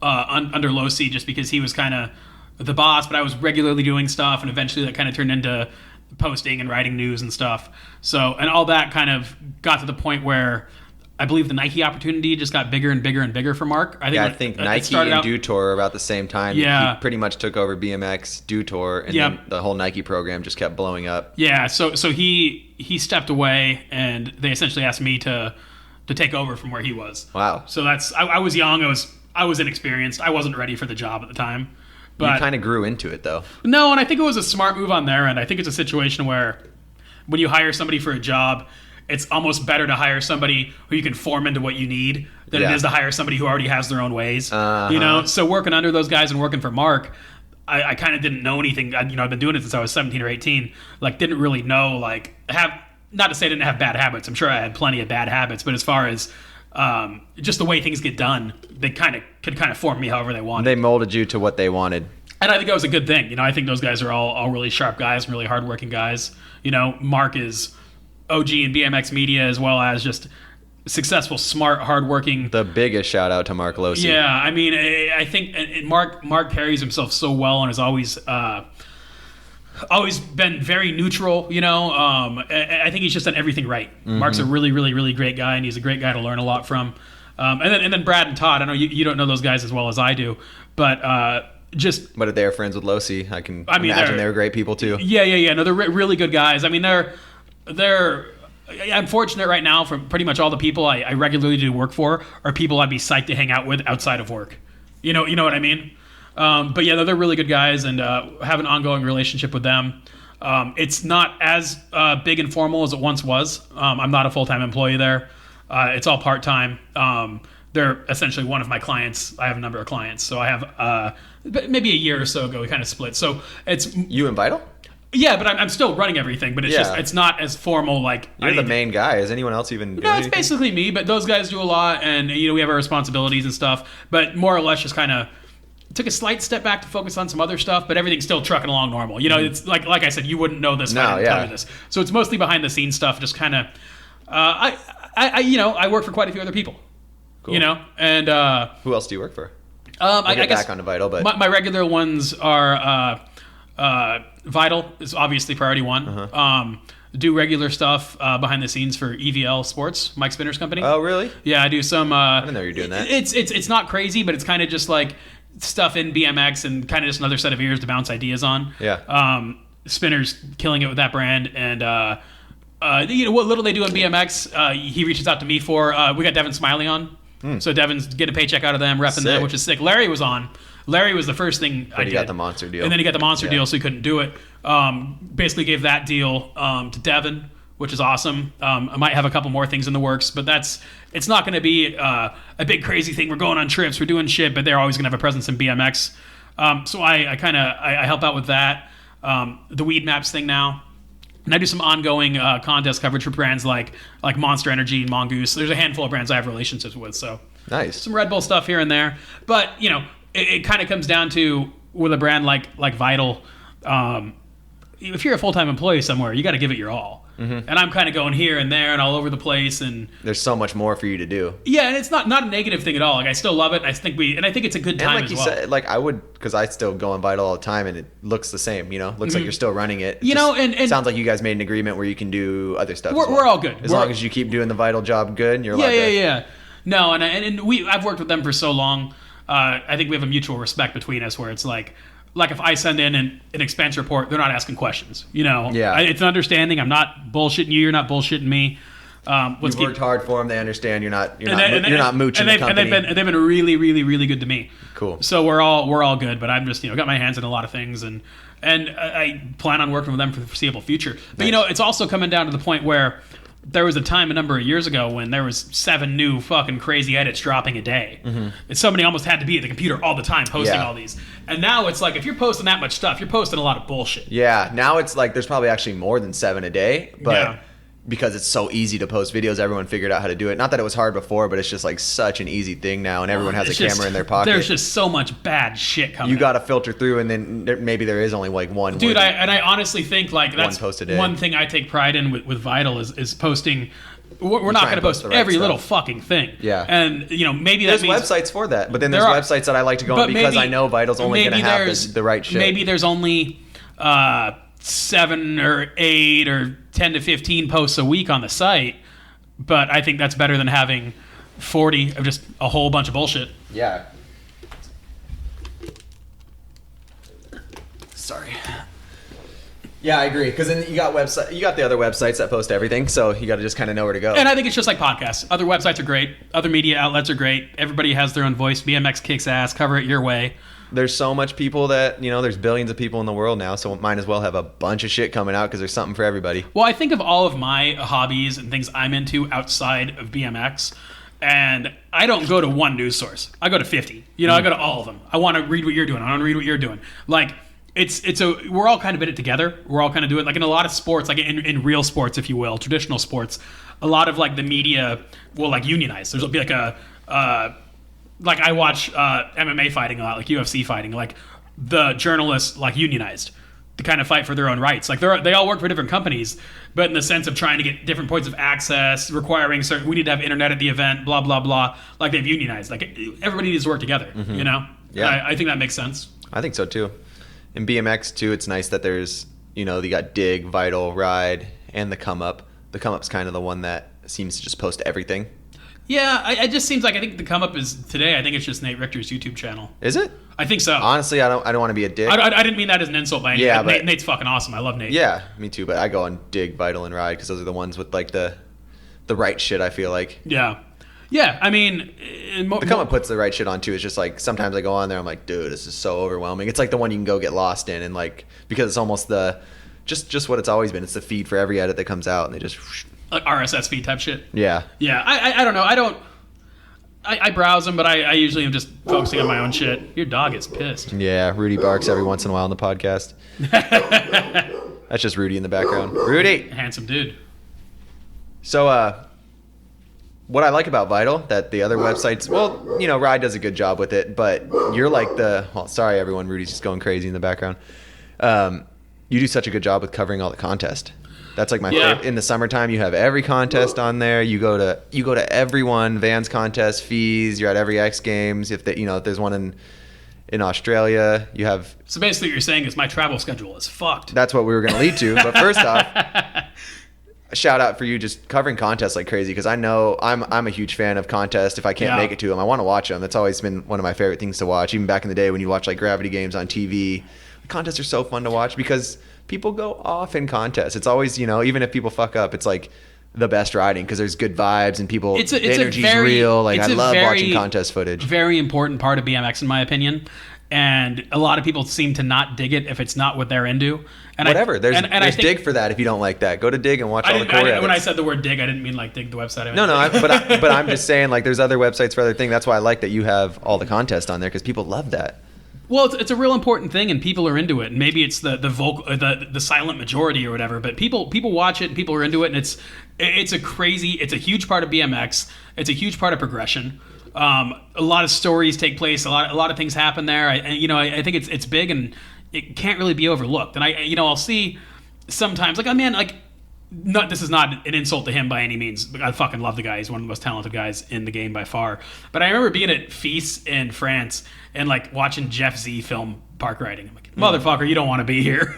under Low C just because he was kind of the boss, but I was regularly doing stuff, and eventually that kind of turned into posting and writing news and stuff. So, and all that kind of got to the point where I believe the Nike opportunity just got bigger and bigger and bigger for Mark. I think Nike and Dew Tour are about the same time. Yeah. He pretty much took over BMX, Dew Tour, and then the whole Nike program just kept blowing up. Yeah, so he stepped away, and they essentially asked me to take over from where he was. Wow. So I was young, I was inexperienced, I wasn't ready for the job at the time. But you kind of grew into it, though. No, and I think it was a smart move on their end. I think it's a situation where when you hire somebody for a job, it's almost better to hire somebody who you can form into what you need than it is to hire somebody who already has their own ways. So working under those guys and working for Mark, I kind of didn't know anything. I've been doing it since I was 17 or 18. Didn't really know, not to say I didn't have bad habits. I'm sure I had plenty of bad habits, but as far as just the way things get done, they could form me however they wanted. They molded you to what they wanted. And I think that was a good thing. I think those guys are all really sharp guys and really hardworking guys. Mark is OG in BMX media, as well as just successful, smart, hardworking. The biggest shout out to Mark Losi. Yeah, I think Mark carries himself so well and has always been very neutral. I think he's just done everything right. Mark's a really, really, really great guy, and he's a great guy to learn a lot from. And then Brad and Todd. I know you don't know those guys as well as I do, but But if they're friends with Losi, I can imagine they're great people too. Yeah. No, they're really good guys. I'm fortunate right now for pretty much all the people I regularly do work for are people I'd be psyched to hang out with outside of work. You know what I mean? But yeah, they're really good guys, and have an ongoing relationship with them. It's not as big and formal as it once was. I'm not a full-time employee there. It's all part-time. They're essentially one of my clients. I have a number of clients. So I have maybe a year or so ago, we kind of split. So it's... You and Vital? Yeah, but I'm still running everything, but it's not as formal. You're the main guy. Is anyone else even doing anything? It's basically me, but those guys do a lot, and we have our responsibilities and stuff, but more or less just kind of took a slight step back to focus on some other stuff, but everything's still trucking along normal. It's like I said, you wouldn't know this if I didn't tell you this. So it's mostly behind the scenes stuff, just kind of I work for quite a few other people. Cool. And who else do you work for? I guess back onto Vital, but my regular ones are Vital is obviously priority one. Do regular stuff behind the scenes for EVL Sports, Mike Spinner's company. Oh, really? Yeah, I do some. I didn't know you were doing that. It's not crazy, but it's kind of just like stuff in BMX and kind of just another set of ears to bounce ideas on. Yeah. Spinner's killing it with that brand, and what little they do in BMX, he reaches out to me for. We got Devin Smiley on. So Devin's getting a paycheck out of them, repping them, which is sick. Larry was on. Larry was the first thing I did. He got the monster deal. And then he got the monster deal, so he couldn't do it. Basically gave that deal to Devin, which is awesome. I might have a couple more things in the works, but it's not going to be a big crazy thing. We're going on trips, we're doing shit, but they're always going to have a presence in BMX. So I help out with that. The Weed Maps thing now. And I do some ongoing contest coverage for brands like Monster Energy and Mongoose. There's a handful of brands I have relationships with. So nice. Some Red Bull stuff here and there. But, it kind of comes down to with a brand like Vital, if you're a full-time employee somewhere, you got to give it your all. And I'm kind of going here and there and all over the place, and there's so much more for you to do. Yeah, and it's not a negative thing at all. I still love it. I think it's a good time as well. And like you said, I would, because I still go on Vital all the time, and it looks the same. Looks like you're still running it. And sounds like you guys made an agreement where you can do other stuff. We're all good as long as you keep doing the Vital job good. You're yeah. No, and I've worked with them for so long. I think we have a mutual respect between us, where it's like if I send in an expense report, they're not asking questions. Yeah. It's an understanding. I'm not bullshitting you. You're not bullshitting me. You've worked hard for them. They understand you're not mooching the company. And they've been really, really, really good to me. Cool. So we're all good. But I'm just got my hands in a lot of things, and I plan on working with them for the foreseeable future. But nice. It's also coming down to the point where there was a time a number of years ago when there was 7 new fucking crazy edits dropping a day. And somebody almost had to be at the computer all the time posting all these. And now it's like, if you're posting that much stuff, you're posting a lot of bullshit. Yeah, now it's like there's probably actually more than 7 a day, but because it's so easy to post videos, everyone figured out how to do it. Not that it was hard before, but it's just like such an easy thing now, and everyone has a camera in their pocket. There's just so much bad shit coming. You got to filter through, and then maybe there is only like one. Dude, I honestly think like that's one post a day. One thing I take pride in with Vital is posting. We're not going to post every little fucking thing. Yeah. And, maybe that means... There's websites for that, but then there's websites that I like to go on because I know Vital's only going to have the right shit. Maybe there's only 7 or 8 or 10 to 15 posts a week on the site, but I think that's better than having 40 of just a whole bunch of bullshit. Yeah. Sorry. Yeah, I agree. Because then you got the other websites that post everything, so you got to just kind of know where to go. And I think it's just like podcasts. Other websites are great. Other media outlets are great. Everybody has their own voice. BMX kicks ass. Cover it your way. There's so much people that, there's billions of people in the world now, so might as well have a bunch of shit coming out because there's something for everybody. Well, I think of all of my hobbies and things I'm into outside of BMX, and I don't go to one news source. I go to 50. I go to all of them. I want to read what you're doing. I want to read what you're doing. Like, we're all kind of in it together. We're all kind of doing, like in a lot of sports, like in real sports, if you will, traditional sports, a lot of like the media will like unionize. There's be like like I watch MMA fighting a lot, like UFC fighting. Like the journalists like unionized to kind of fight for their own rights. Like they all work for different companies, but in the sense of trying to get different points of access, requiring certain. We need to have internet at the event, blah blah blah. Like they've unionized. Like everybody needs to work together. Yeah, I think that makes sense. I think so too. In BMX too, it's nice that there's you got Dig, Vital, Ride, and the Come Up. The Come Up's kind of the one that seems to just post everything. Yeah, it just seems like I think the come up is today. I think it's just Nate Richter's YouTube channel. Is it? I think so. Honestly, I don't want to be a dick. I didn't mean that as an insult by any means. But Nate's fucking awesome. I love Nate. Yeah, me too. But I go on Dig, Vital, and Ride because those are the ones with like the right shit. I feel like. Yeah. I mean, the come up puts the right shit on too. It's just like sometimes I go on there, I'm like, dude, this is so overwhelming. It's like the one you can go get lost in, and like because it's almost the just what it's always been. It's the feed for every edit that comes out, and they just like RSS feed type shit. Yeah. Yeah. I don't know. I browse them, but I usually am just focusing on my own shit. Your dog is pissed. Yeah, Rudy barks every once in a while on the podcast. That's just Rudy in the background. Rudy! Handsome dude. So, what I like about Vital, that the other websites, Ride does a good job with it, but you're like sorry everyone, Rudy's just going crazy in the background. You do such a good job with covering all the contest. That's like my favorite. In the summertime, you have every contest on there. You go to everyone, Vans contest, fees. You're at every X Games. If there's one in Australia, you have. So basically, what you're saying is my travel schedule is fucked. That's what we were going to lead to. But first off, a shout out for you just covering contests like crazy because I know I'm a huge fan of contests. If I can't make it to them, I want to watch them. That's always been one of my favorite things to watch. Even back in the day when you watch like Gravity Games on TV, the contests are so fun to watch because people go off in contests. It's always, even if people fuck up, it's like the best riding because there's good vibes and people, the energy's real. Like I love watching contest footage. Very important part of BMX in my opinion. And a lot of people seem to not dig it if it's not what they're into. And there's Dig for that if you don't like that. Go to Dig and watch all the core edits. When I said the word dig, I didn't mean like dig the website. But I'm just saying like there's other websites for other things. That's why I like that you have all the contests on there because people love that. Well, it's a real important thing, and people are into it. And maybe it's the silent majority or whatever, but people watch it, and people are into it, and it's a huge part of BMX. It's a huge part of progression. A lot of stories take place. A lot of things happen there. I think it's big, and it can't really be overlooked. And I'll see sometimes this is not an insult to him by any means. I fucking love the guy. He's one of the most talented guys in the game by far. But I remember being at FIS in France and like watching Jeff Z film park riding. I'm like, motherfucker, you don't want to be here.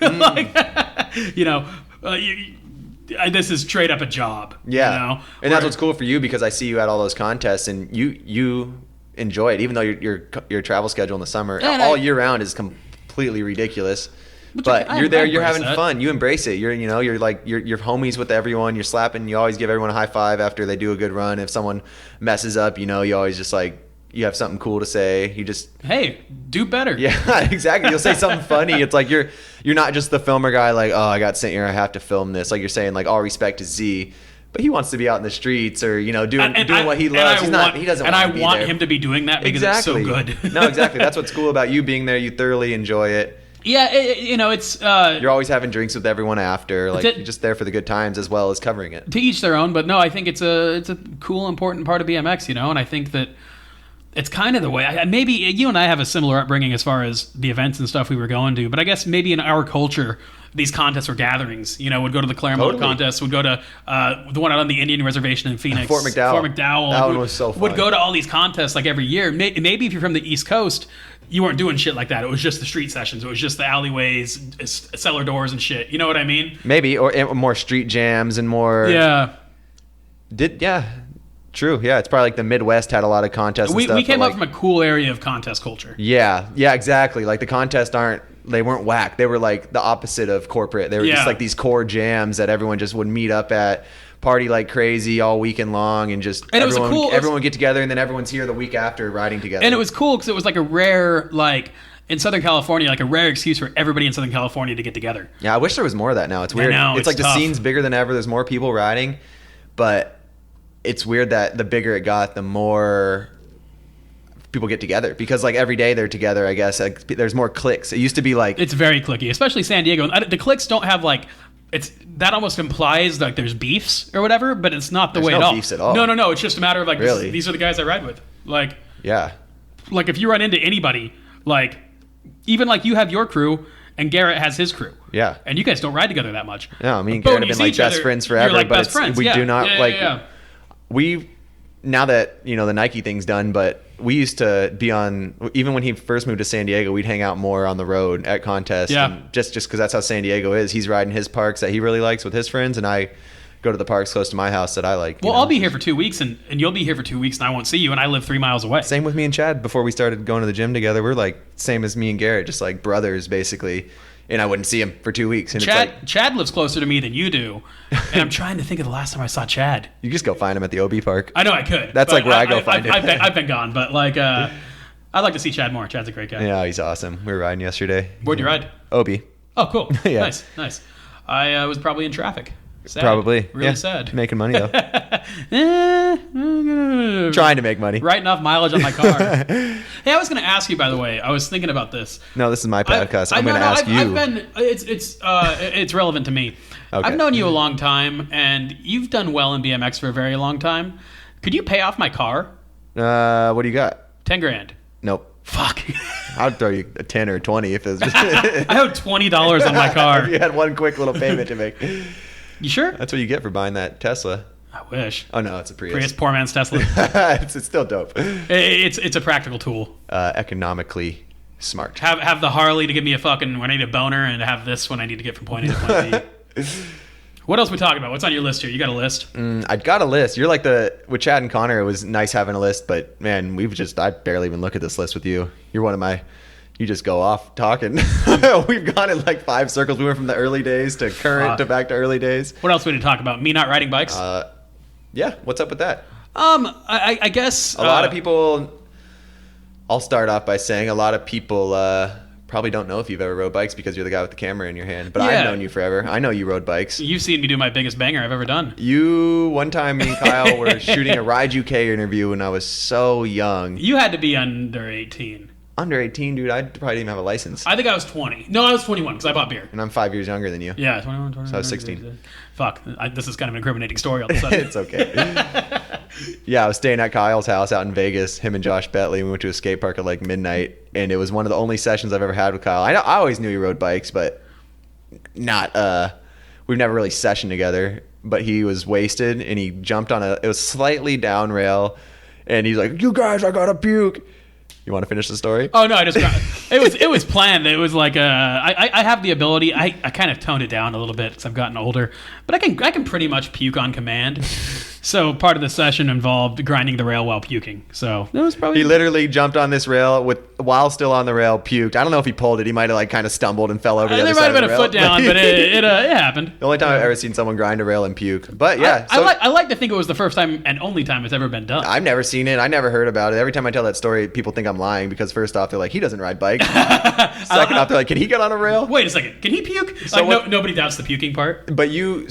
This is straight up a job. Yeah. And that's what's cool for you because I see you at all those contests and you enjoy it, even though your travel schedule in the summer all year round is completely ridiculous. But you're there, you're having fun. You embrace it. You're homies with everyone. You're slapping. You always give everyone a high five after they do a good run. If someone messes up, you always just like you have something cool to say. You just hey, do better. Yeah, exactly. You'll say something funny. It's like you're not just the filmer guy. Like I got sent here. I have to film this. Like you're saying like all respect to Z. But he wants to be out in the streets or, doing what he loves. He doesn't want to be there. And I want him to be doing that because it's so good. No, exactly. That's what's cool about you being there. You thoroughly enjoy it. Yeah, it's... You're always having drinks with everyone after. You're just there for the good times as well as covering it. To each their own, but no, I think it's a cool, important part of BMX, and I think that it's kind of the way... Maybe you and I have a similar upbringing as far as the events and stuff we were going to, but I guess maybe in our culture, these contests were gatherings. Would go to the Claremont contest, would go to the one out on the Indian Reservation in Phoenix. Fort McDowell. That one was so fun. Would go to all these contests every year. Maybe if you're from the East Coast... You weren't doing shit like that. It was just the street sessions. It was just the alleyways, cellar doors and shit. You know what I mean? Maybe, or more street jams and more... Yeah. True. Yeah, it's probably like the Midwest had a lot of contests and stuff. We came up from a cool area of contest culture. Yeah, exactly. Like the contests they weren't whack. They were like the opposite of corporate. They were just like these core jams that everyone just would meet up at. Party like crazy all weekend long and everyone would get together and then everyone's here the week after riding together. And it was cool because it was like a rare, in Southern California, like a rare excuse for everybody in Southern California to get together. Yeah, I wish there was more of that now. It's weird. It's like tough. The scene's bigger than ever. There's more people riding, but it's weird that the bigger it got, the more people get together because every day they're together, I guess. There's more cliques. It used to be it's very cliquey, especially San Diego. The cliques don't have that almost implies there's beefs or whatever, but it's not the way at all. There's no beefs at all. No. It's just a matter of really? These are the guys I ride with. Yeah. If you run into anybody, even you have your crew and Garrett has his crew. Yeah. And you guys don't ride together that much. No, me and Garrett have been best friends forever, you're but best friends. We do not Yeah. Now that the Nike thing's done, but we used to be on, even when he first moved to San Diego, we'd hang out more on the road at contests. Yeah. And just because that's how San Diego is. He's riding his parks that he really likes with his friends, and I go to the parks close to my house that I like. Well, I'll be here for 2 weeks, and you'll be here for 2 weeks, and I won't see you, and I live 3 miles away. Same with me and Chad. Before we started going to the gym together, we're same as me and Garrett, just brothers basically. And I wouldn't see him for 2 weeks. And Chad lives closer to me than you do, and I'm trying to think of the last time I saw Chad. You just go find him at the OB park. I know I could. That's where I go find him. I've been gone, but I'd like to see Chad more. Chad's a great guy. Yeah, he's awesome. We were riding yesterday. Where'd you ride? OB. Oh, cool. Yeah. Nice. I was probably in traffic. Sad. Probably. Really sad. Making money, though. Trying to make money. Writing off mileage on my car. Hey, I was going to ask you, by the way. I was thinking about this. No, this is my podcast. I'm going to ask you. It's relevant to me. Okay. I've known you a long time, and you've done well in BMX for a very long time. Could you pay off my car? What do you got? 10 grand. Nope. Fuck. I'd throw you a 10 or 20 if it was just... I owe $20 on my car. If you had one quick little payment to make. You sure? That's what you get for buying that Tesla. I wish. Oh, no, it's a Prius. Prius, poor man's Tesla. It's still dope. It's a practical tool. Economically smart. Have the Harley to give me a fucking when I need a boner, and have this when I need to get from point A to point B. What else are we talking about? What's on your list here? You got a list? I got a list. You're with Chad and Connor, it was nice having a list, but man, I barely even look at this list with you. You're one of my... You just go off talking. We've gone in 5 circles. We went from the early days to current to back to early days. What else we need to talk about? Me not riding bikes? Yeah. What's up with that? I guess a lot of people. I'll start off by saying a lot of people probably don't know if you've ever rode bikes because you're the guy with the camera in your hand. But I've known you forever. I know you rode bikes. You've seen me do my biggest banger I've ever done. One time, me and Kyle were shooting a Ride UK interview when I was so young. You had to be under 18. Under 18, dude. I probably didn't even have a license. I think I was 20. No, I was 21 because I bought beer. And I'm 5 years younger than you. Yeah, 21. So I was 16. Fuck. This is kind of an incriminating story all of a sudden. It's okay. Yeah, I was staying at Kyle's house out in Vegas, him and Josh Betley. We went to a skate park at midnight, and it was one of the only sessions I've ever had with Kyle. I always knew he rode bikes, but not we've never really sessioned together. But he was wasted, and he jumped on it was slightly down rail, and he's like, "You guys, I gotta puke." You want to finish the story? Oh no, it was planned. It was I have the ability. I kind of toned it down a little bit because I've gotten older, but I can pretty much puke on command. So part of the session involved grinding the rail while puking. So that was probably... He literally jumped on this rail while still on the rail, puked. I don't know if he pulled it. He might have like kind of stumbled and fell over the other side of the rail. There might have been a foot down, but it happened. The only time I've ever seen someone grind a rail and puke. But yeah. I like to think it was the first time and only time it's ever been done. I've never seen it. I never heard about it. Every time I tell that story, people think I'm lying because first off, they're like, he doesn't ride bikes. Second off, they're like, can he get on a rail? Wait a second. Can he puke? So like, nobody doubts the puking part. But you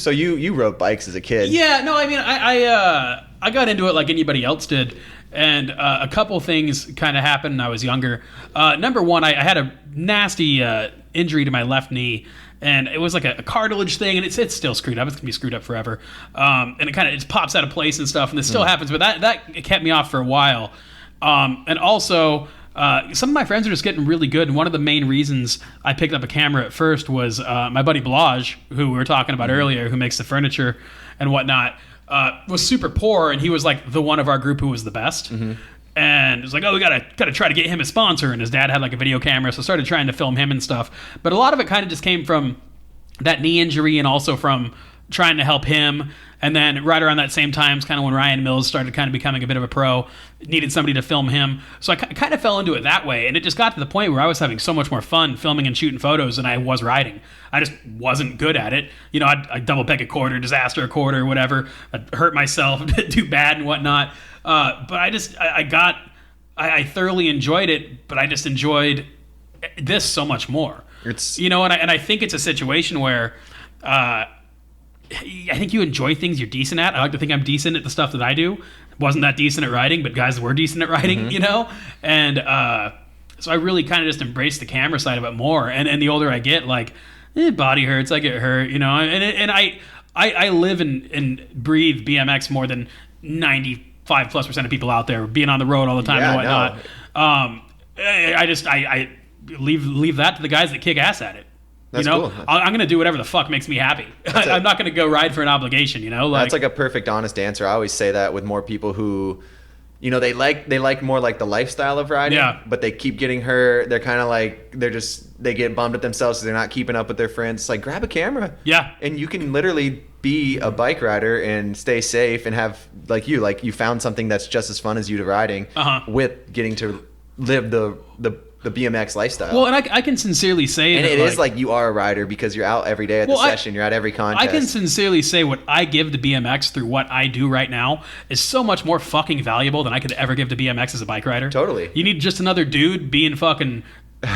rode bikes as a kid. Yeah, no, I mean, I got into it like anybody else did, and a couple things kind of happened when I was younger. Number one, I had a nasty injury to my left knee, and it was like a cartilage thing, and it's still screwed up. It's gonna be screwed up forever, and it pops out of place and stuff, and this still happens. But that kept me off for a while, and also. Some of my friends are just getting really good, and one of the main reasons I picked up a camera at first was my buddy Blaj, who we were talking about earlier, who makes the furniture and whatnot, was super poor, and he was like the one of our group who was the best. And it was like, oh, we gotta try to get him a sponsor, and his dad had like a video camera, so I started trying to film him and stuff. But a lot of it kind of just came from that knee injury, and also from trying to help him. And then right around that same time, kind of when Ryan Mills started kind of becoming a bit of a pro, needed somebody to film him. So I kind of fell into it that way. And it just got to the point where I was having so much more fun filming and shooting photos than I was riding. I just wasn't good at it. You know, I'd double peg a quarter, disaster a quarter, whatever. I'd hurt myself, do bad and whatnot. But I thoroughly enjoyed it, but I just enjoyed this so much more. And I think it's a situation where... I think you enjoy things you're decent at. I like to think I'm decent at the stuff that I do. Wasn't that decent at riding, but guys were decent at riding, you know? And so I really kind of just embraced the camera side of it more. And the older I get, like, body hurts, I get hurt, you know? And I live and breathe BMX more than 95+% of people out there, being on the road all the time and whatnot. No. I leave that to the guys that kick ass at it. That's cool. I'm going to do whatever the fuck makes me happy. I'm not going to go ride for an obligation, you know? That's like a perfect, honest answer. I always say that with more people who, you know, they like more like the lifestyle of riding, but they keep getting hurt. They're kind of like, they get bummed at themselves because they're not keeping up with their friends. It's like, grab a camera. Yeah. And you can literally be a bike rider and stay safe and have, like you found something that's just as fun as you to riding with getting to live the BMX lifestyle. Well, and I can sincerely say and that, it is like you are a rider because you're out every day at the session. You're at every contest. I can sincerely say what I give to BMX through what I do right now is so much more fucking valuable than I could ever give to BMX as a bike rider. Totally. You need just another dude being fucking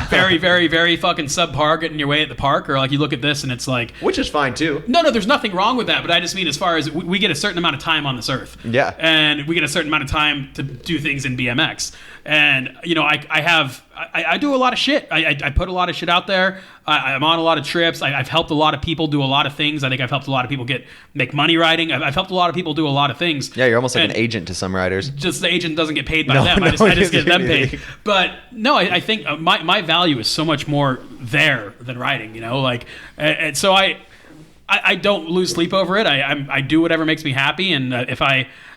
very, very, very fucking subpar getting your way at the park, or like you look at this and it's like... Which is fine too. No, there's nothing wrong with that, but I just mean as far as we get a certain amount of time on this earth. Yeah. And we get a certain amount of time to do things in BMX. And, you know, I do a lot of shit. I put a lot of shit out there. I'm on a lot of trips. I've helped a lot of people do a lot of things. I think I've helped a lot of people make money riding. I've helped a lot of people do a lot of things. Yeah, you're almost like an agent to some riders. Just the agent doesn't get paid by them. I just get them paid. But no, I think my value is so much more there than riding, you know? Like, and so I don't lose sleep over it. I do whatever makes me happy. And if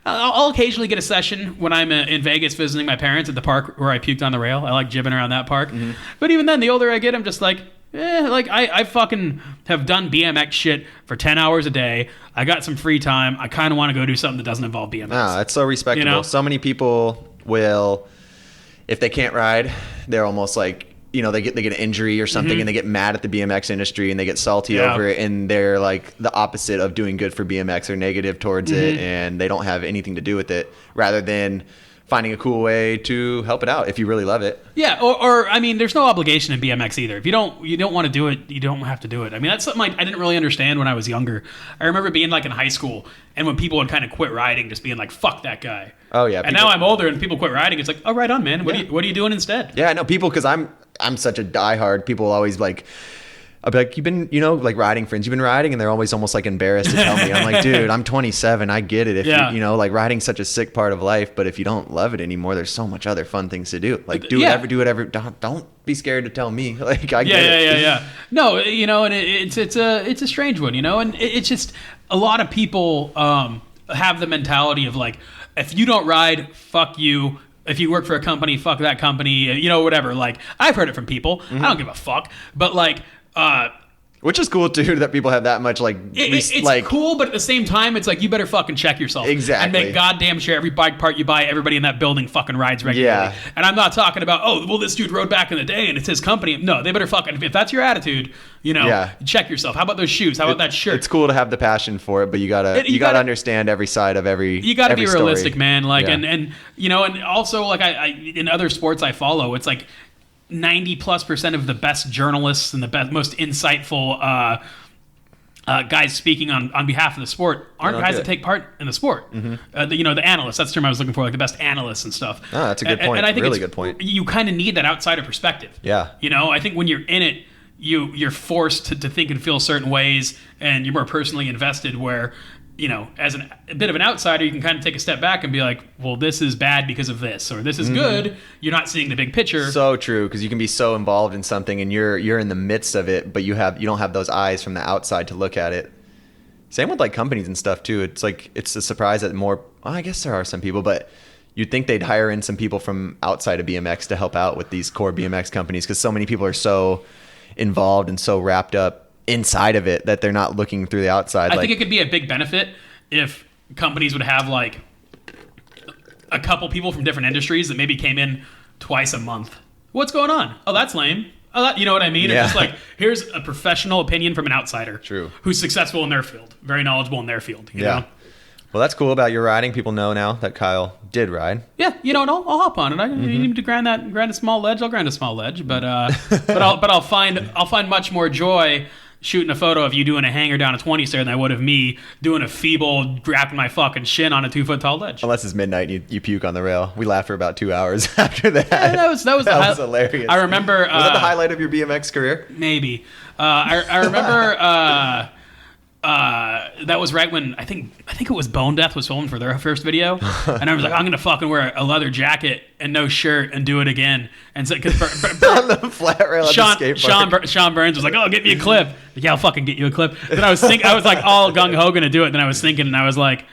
I'll occasionally get a session when I'm in Vegas visiting my parents at the park where I puked on the rail. I like jibbing around that park. Mm-hmm. But even then, the older I get, I'm just like, I fucking have done BMX shit for 10 hours a day. I got some free time. I kind of want to go do something that doesn't involve BMX. No, that's so respectable. You know? So many people will, if they can't ride, they're almost like, you know, they get an injury or something, and they get mad at the BMX industry and they get salty over it, and they're like the opposite of doing good for BMX. They're negative towards it, and they don't have anything to do with it, rather than finding a cool way to help it out if you really love it. Yeah, or I mean, there's no obligation in BMX either. If you don't want to do it, you don't have to do it. I mean, that's something I didn't really understand when I was younger. I remember being like in high school, and when people would kind of quit riding, just being like, "Fuck that guy." Oh yeah. And now I'm older, and people quit riding. It's like, "Oh, right on, man. What are you doing instead?" Yeah, I know people, because I'm such a diehard. People always like, I'll be like, you've been, you know, like riding friends, you've been riding, and they're always almost like embarrassed to tell me. I'm like, dude, I'm 27. I get it. If you know, like riding's such a sick part of life, but if you don't love it anymore, there's so much other fun things to do. Like do whatever. Don't be scared to tell me. Like I get it. Yeah. No, you know, and it's a strange one, you know, and it's just a lot of people have the mentality of like, if you don't ride, fuck you. If you work for a company, fuck that company, you know, whatever. Like, I've heard it from people. I don't give a fuck. But, like, Which is cool too that people have that much it's cool, but at the same time, it's like you better fucking check yourself. Exactly. And make goddamn sure every bike part you buy, everybody in that building fucking rides regularly. Yeah. And I'm not talking about, oh, well, this dude rode back in the day and it's his company. No, they better fucking, if that's your attitude, check yourself. How about those shoes? How about that shirt? It's cool to have the passion for it, but you gotta understand every side of every. You gotta be realistic, story. man. Like, and also like I in other sports I follow, it's like 90+% of the best journalists and the most insightful guys speaking on behalf of the sport aren't guys that take part in the sport. Mm-hmm. The analysts, that's the term I was looking for, like the best analysts and stuff. Oh, that's a good point. And I think really good point. You kind of need that outsider perspective. Yeah. I think when you're in it, you're forced to think and feel certain ways, and you're more personally invested where, as a bit of an outsider, you can kind of take a step back and be like, well, this is bad because of this, or this is good. You're not seeing the big picture. So true, because you can be so involved in something and you're in the midst of it, but you don't have those eyes from the outside to look at it. Same with like companies and stuff too. It's like, it's a surprise that I guess there are some people, but you'd think they'd hire in some people from outside of BMX to help out with these core BMX companies, because so many people are so involved and so wrapped up inside of it that they're not looking through the outside. I think it could be a big benefit if companies would have like a couple people from different industries that maybe came in twice a month. What's going on? Oh, that's lame. Oh, you know what I mean? Yeah. It's just like, here's a professional opinion from an outsider. True. Who's successful in their field, very knowledgeable in their field. You know? Well, that's cool about your riding. People know now that Kyle did ride. Yeah, and I'll hop on it. I need to grind a small ledge. I'll grind a small ledge, but I'll find much more joy shooting a photo of you doing a hanger down a 20 stair than I would of me doing a feeble wrapping my fucking shin on a 2-foot tall ledge. Unless it's midnight and you puke on the rail. We laughed for about 2 hours after that. Yeah, that was hilarious. I remember. Was that the highlight of your BMX career? Maybe. I remember. That was right when I think it was Bone Death was filming for their first video, and I was like, I'm gonna fucking wear a leather jacket and no shirt and do it again. And so because on the flat rail at the skate park. Sean Burns was like, oh, get me a clip. Like, yeah, I'll fucking get you a clip. Then I was like all gung ho gonna do it. Then I was thinking, and I was like,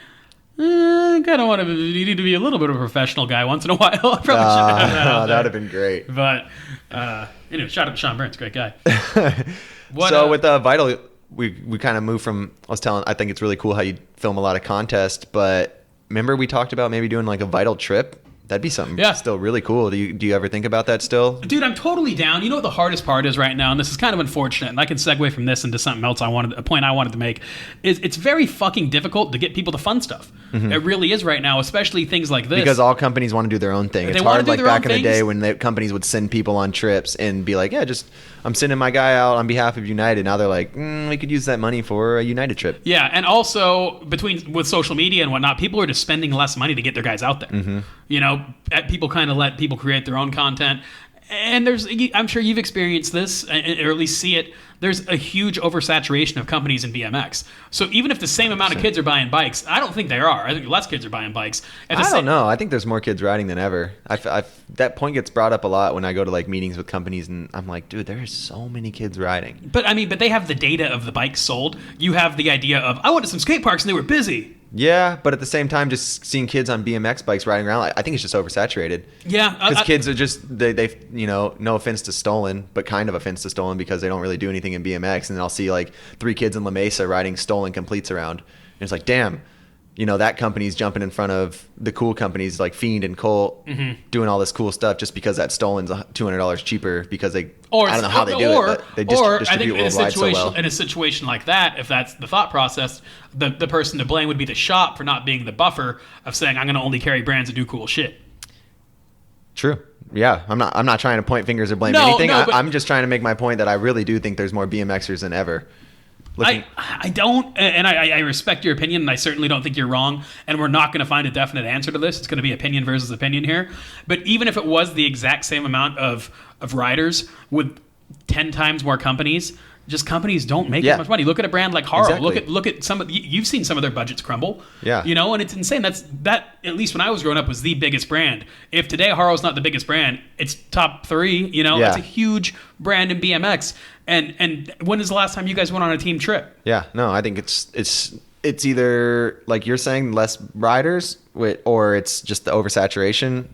I kind of want to. You need to be a little bit of a professional guy once in a while. I probably should have that out there. That would have been great. But anyway, shout out to Sean Burns, great guy. With Vital. We kind of moved from, I think it's really cool how you film a lot of contests, but remember we talked about maybe doing like a Vital trip? That'd be something still really cool. Do you ever think about that still? Dude, I'm totally down. You know what the hardest part is right now, and this is kind of unfortunate, and I can segue from this into something else a point I wanted to make, is it's very fucking difficult to get people to fund stuff. Mm-hmm. It really is right now, especially things like this. Because all companies want to do their own thing. It's hard like back in the day when the companies would send people on trips and be like, yeah, I'm sending my guy out on behalf of United. Now they're like, we could use that money for a United trip. Yeah, and also with social media and whatnot, people are just spending less money to get their guys out there. Mm-hmm. People kind of let people create their own content. And I'm sure you've experienced this, or at least see it. There's a huge oversaturation of companies in BMX. So even if the same amount of kids are buying bikes, I don't think there are. I think less kids are buying bikes. I don't know. I think there's more kids riding than ever. That point gets brought up a lot when I go to like meetings with companies, and I'm like, dude, there's so many kids riding. But they have the data of the bikes sold. You have the idea of, I went to some skate parks and they were busy. Yeah, but at the same time, just seeing kids on BMX bikes riding around, I think it's just oversaturated. Yeah. Because kids are just, they no offense to Stolen, but kind of offense to Stolen because they don't really do anything in BMX. And then I'll see like 3 kids in La Mesa riding Stolen completes around. And it's like, damn, that company's jumping in front of the cool companies like Fiend and Colt doing all this cool stuff just because that Stolen's $200 cheaper because I don't know how they do it, but they distribute worldwide so well. In a situation like that, if that's the thought process, the person to blame would be the shop for not being the buffer of saying, I'm going to only carry brands that do cool shit. True. Yeah, I'm not trying to point fingers or blame anything. I'm just trying to make my point that I really do think there's more BMXers than ever. I don't, and I respect your opinion, and I certainly don't think you're wrong, and we're not going to find a definite answer to this. It's going to be opinion versus opinion here. But even if it was the exact same amount of riders with 10 times more companies, just companies don't make as much money. Look at a brand like Haro. Exactly. Look at some of you've seen some of their budgets crumble. Yeah. And it's insane. That at least when I was growing up was the biggest brand. If today Haro's not the biggest brand, it's top 3. It's a huge brand in BMX. And when is the last time you guys went on a team trip? Yeah, no, I think it's either like you're saying less riders or it's just the oversaturation.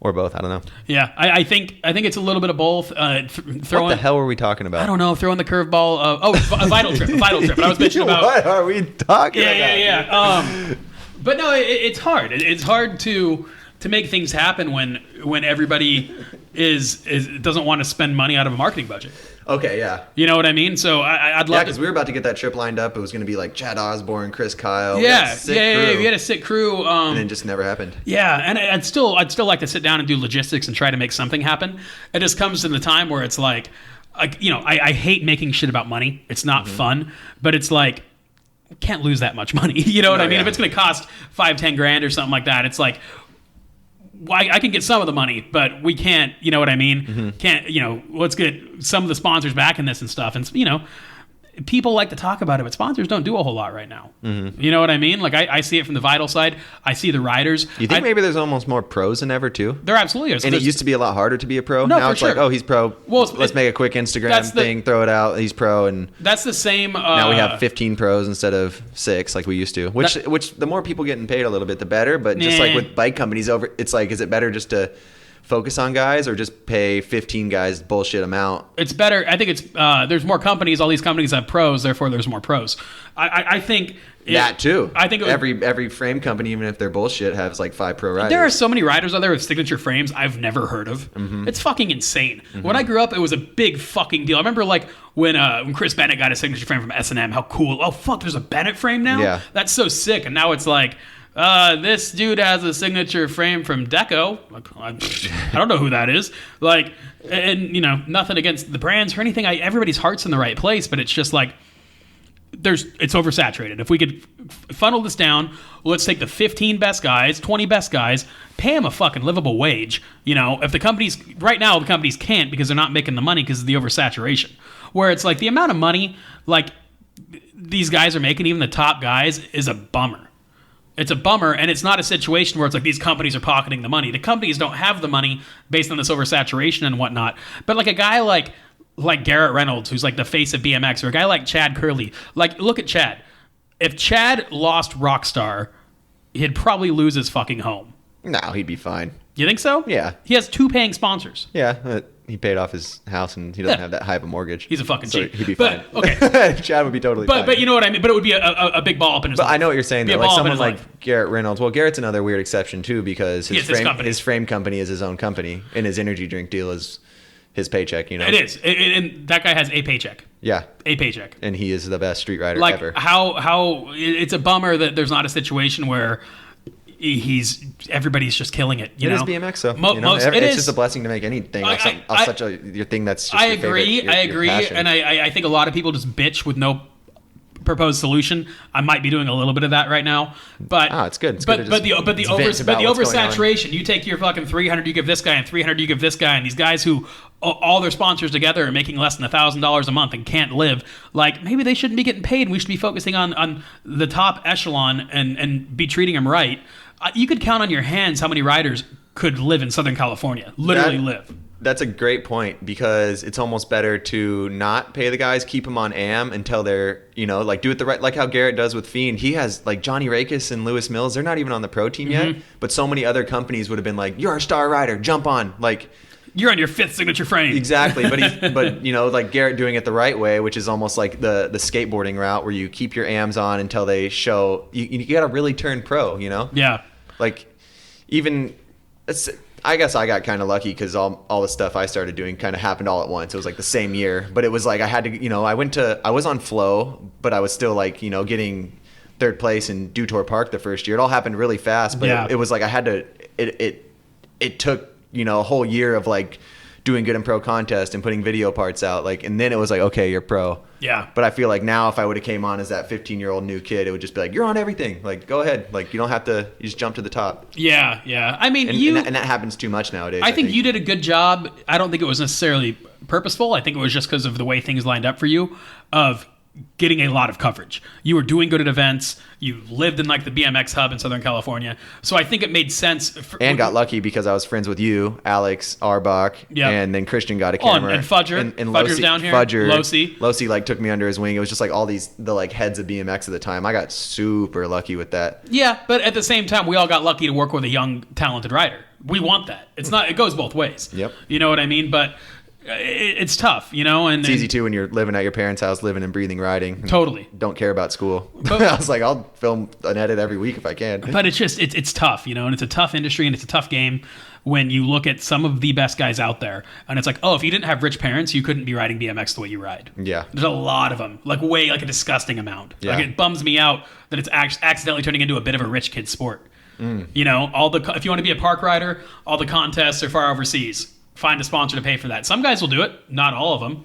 Or both. I don't know. Yeah, I think it's a little bit of both. What the hell were we talking about? I don't know. Throwing the curveball. A vital trip. A vital trip. And I was mentioning about. What are we talking about? Yeah. But no, it's hard. It's hard to make things happen when everybody doesn't want to spend money out of a marketing budget. Okay, yeah. You know what I mean? So I'd love. Yeah, because we were about to get that trip lined up. It was going to be like Chad Osborne, Chris Kyle. Yeah. We had a sick crew. And it just never happened. Yeah, and I'd still like to sit down and do logistics and try to make something happen. It just comes to the time where it's like, I hate making shit about money. It's not fun, but it's like, can't lose that much money. You know what I mean? Yeah. If it's going to cost $5-10 grand or something like that, it's like, I can get some of the money, but we can't, you know what I mean? Can't, let's get some of the sponsors back in this and stuff. And, people like to talk about it, but sponsors don't do a whole lot right now. You know what I mean? Like, I see it from the Vital side. I see the riders. You think maybe there's almost more pros than ever, too? There absolutely is. And it used to be a lot harder to be a pro. No, now for it's sure. like, oh, he's pro. Well, let's make a quick Instagram thing, throw it out. He's pro. And that's the same. Now we have 15 pros instead of 6 like we used to. Which the more people getting paid a little bit, the better. But just like with bike companies, it's like, is it better just to focus on guys or just pay 15 guys bullshit amount? It's better. I think it's there's more companies. All these companies have pros, therefore there's more pros. I think that too. I think every frame company, even if they're bullshit, has like 5 pro riders. There are so many riders out there with signature frames I've never heard of. It's fucking insane. When I grew up, it was a big fucking deal. I remember like when Chris Bennett got a signature frame from S&M. How cool! Oh fuck, there's a Bennett frame now. Yeah, that's so sick. And now it's like, this dude has a signature frame from Deco. Like, I don't know who that is. Like, and nothing against the brands or anything. Everybody's heart's in the right place, but it's just like it's oversaturated. If we could funnel this down, let's take the 15 best guys, 20 best guys, pay them a fucking livable wage. If the companies right now, the companies can't because they're not making the money because of the oversaturation. Where it's like the amount of money like these guys are making, even the top guys, is a bummer. It's a bummer, and it's not a situation where it's like these companies are pocketing the money. The companies don't have the money based on this oversaturation and whatnot. But like a guy like Garrett Reynolds, who's like the face of BMX, or a guy like Chad Curley. Like, look at Chad. If Chad lost Rockstar, he'd probably lose his fucking home. No, he'd be fine. You think so? Yeah. He has 2 paying sponsors. Yeah, he paid off his house, and he doesn't have that high of a mortgage. He's a fucking G. He'd be fine. Okay. Chad would be totally fine. But you know what I mean? But it would be a big ball up in his life. But I know what you're saying, though. Like someone like life. Garrett Reynolds. Well, Garrett's another weird exception, too, because his frame company is his own company, and his energy drink deal is his paycheck, It is. And that guy has a paycheck. Yeah. A paycheck. And he is the best street rider ever. Like, how it's a bummer that there's not a situation where everybody's just killing it. It is BMX, though. It's just a blessing to make anything your thing that's just I agree, passion. And I think a lot of people just bitch with no proposed solution. I might be doing a little bit of that right now, but it's good. It's but good the oversaturation. You take your fucking 300, you give this guy, and 300, you give this guy, and these guys who all their sponsors together are making less than $1,000 a month and can't live. Like, maybe they shouldn't be getting paid. We should be focusing on the top echelon and be treating them right. You could count on your hands how many riders could live in Southern California. Literally live. That's a great point, because it's almost better to not pay the guys, keep them on AM until they're, like do it the right, like how Garrett does with Fiend. He has like Johnny Rakes and Lewis Mills. They're not even on the pro team yet, but so many other companies would have been like, you're a star rider, jump on. Like, you're on your 5th signature frame. Exactly. But like Garrett doing it the right way, which is almost like the skateboarding route where you keep your AMs on until they show you got to really turn pro, Yeah. Like, even I guess I got kind of lucky because all the stuff I started doing kind of happened all at once. It was like the same year, but it was like I had to, I was on Flow, but I was still like, getting 3rd place in Dutour Park the first year. It all happened really fast, but it was like I had to, it took, a whole year of like doing good in pro contest and putting video parts out. Like, and then it was like, okay, you're pro. Yeah. But I feel like now if I would have came on as that 15-year-old new kid, it would just be like, you're on everything. Like, go ahead. Like, you don't have to, you just jump to the top. Yeah. Yeah. I mean, and that happens too much nowadays. I think you did a good job. I don't think it was necessarily purposeful. I think it was just because of the way things lined up for you of getting a lot of coverage. You were doing good at events. You lived in like the BMX hub in Southern California. So I think it made sense. And got lucky because I was friends with you, Alex Arbach, and then Christian got a camera. And Fudger. And Fudger's down here. Losi like took me under his wing. It was just like all the heads of BMX at the time. I got super lucky with that. Yeah, but at the same time, we all got lucky to work with a young, talented rider. We want that. It goes both ways. Yep. You know what I mean? But it's tough, and it's easy too when you're living at your parents' house, living and breathing riding. Totally. Don't care about school. But, I was like, I'll film an edit every week if I can. But it's just it's tough, and it's a tough industry and it's a tough game when you look at some of the best guys out there, and it's like, oh, if you didn't have rich parents, you couldn't be riding BMX the way you ride. Yeah. There's a lot of them, like a disgusting amount. Yeah. Like it bums me out that it's accidentally turning into a bit of a rich kid sport. If you want to be a park rider, all the contests are far overseas. Find a sponsor to pay for that. Some guys will do it, not all of them.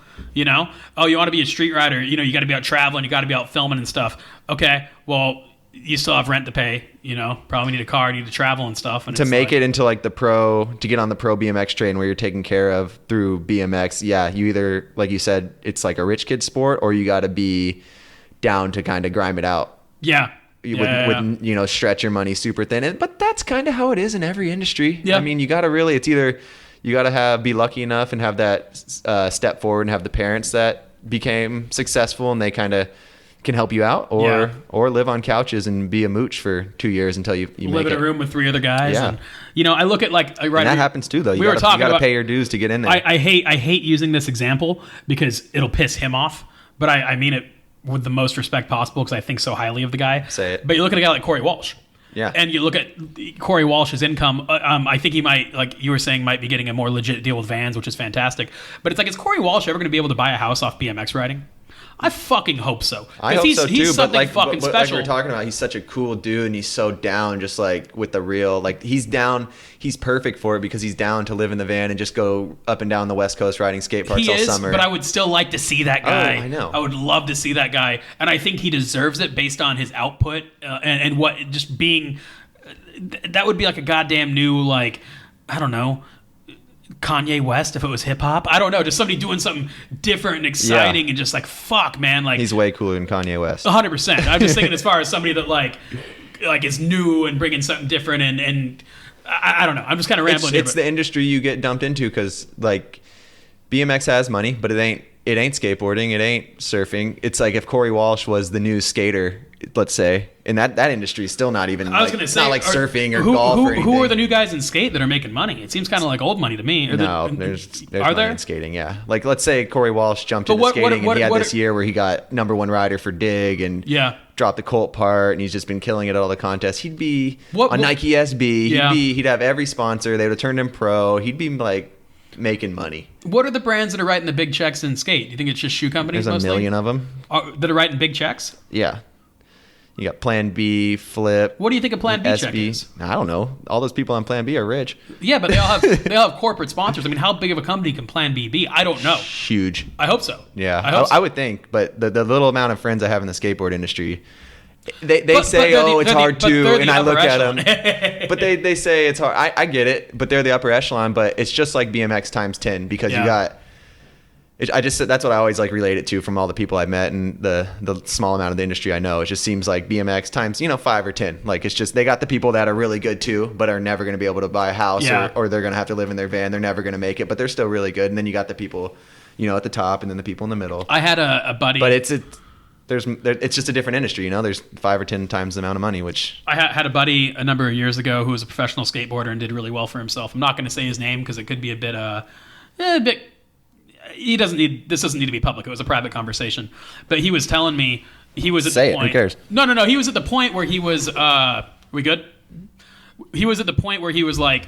Oh, you want to be a street rider, you got to be out traveling, you got to be out filming and stuff. Okay, well, you still have rent to pay, probably need a car, need to travel and stuff. And to make it into like to get on the pro BMX train where you're taken care of through BMX, yeah, you either, like you said, it's like a rich kid sport, or you got to be down to kind of grime it out. Yeah. With stretch your money super thin. But that's kind of how it is in every industry. Yeah. I mean, you got to really, it's either you got to be lucky enough and have that step forward and have the parents that became successful and they kind of can help you out, or live on couches and be a mooch for 2 years until you live in a room with 3 other guys. Yeah. And, I look at like a rider. And that happens too, though. You got to pay your dues to get in there. I hate using this example because it'll piss him off, but I mean it with the most respect possible because I think so highly of the guy. Say it. But you look at a guy like Corey Walsh. Yeah. And you look at Corey Walsh's income. I think he might, like you were saying, might be getting a more legit deal with Vans, which is fantastic. But it's like, is Corey Walsh ever going to be able to buy a house off BMX riding? I fucking hope so. I hope so too. He's something fucking special. Like we were talking about, he's such a cool dude, and he's so down, just like with the real. Like he's down. He's perfect for it because he's down to live in the van and just go up and down the West Coast riding skate parks all summer. But I would still like to see that guy. Oh, I know. I would love to see that guy, and I think he deserves it based on his output and what just being. That would be like a goddamn new, like, I don't know, Kanye West if it was hip hop. I don't know, just somebody doing something different and exciting and just like, fuck, man, like he's way cooler than Kanye West. 100%. I'm just thinking as far as somebody that like is new and bringing something different and I don't know. I'm just kind of rambling. It's the industry you get dumped into because like BMX has money, but it ain't skateboarding, it ain't surfing. It's like if Corey Walsh was the new skater, let's say, and that industry is still not even. I was going to say, not like surfing or golf or anything. Who are the new guys in skate that are making money? It seems kind of like old money to me. There's money in skating. Yeah, like let's say Corey Walsh jumped into skating and he had this year where he got #1 rider for Dig and dropped the Colt part, and he's just been killing it at all the contests. He'd be on Nike SB. He'd have every sponsor. They would have turned him pro. He'd be like making money. What are the brands that are writing the big checks in skate? Do you think it's just shoe companies? There's a million of them that are writing big checks. Yeah. You got Plan B, Flip. What do you think a Plan B check is? I don't know. All those people on Plan B are rich. Yeah, but they all have corporate sponsors. I mean, how big of a company can Plan B be? I don't know. Huge. I hope so. Yeah, I would think. But the little amount of friends I have in the skateboard industry, they say, it's hard to, and I look at them. But they say it's hard. I get it, but they're the upper echelon. But it's just like BMX times 10 because you got. That's what I always like relate it to from all the people I've met and the small amount of the industry I know. It just seems like BMX times 5 or 10. Like it's just they got the people that are really good too, but are never going to be able to buy a house or they're going to have to live in their van. They're never going to make it, but they're still really good. And then you got the people, at the top, and then the people in the middle. I had a buddy, but it's just a different industry. There's 5 or 10 times the amount of money. Which I had a buddy a number of years ago who was a professional skateboarder and did really well for himself. I'm not going to say his name because it could be a bit. This doesn't need to be public. It was a private conversation. But he was telling me he was at the point. Who cares? No. He was at the point where he was. We good? He was at the point where he was like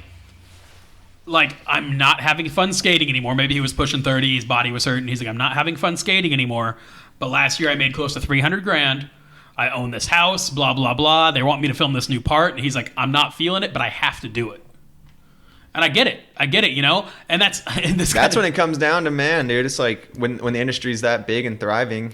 I'm not having fun skating anymore. Maybe he was pushing 30. His body was hurting. He's like, I'm not having fun skating anymore. But last year I made close to $300,000. I own this house. Blah blah blah. They want me to film this new part, and he's like, I'm not feeling it, but I have to do it. And I get it, and that's when it comes down to, man, dude. It's like when the industry's that big and thriving,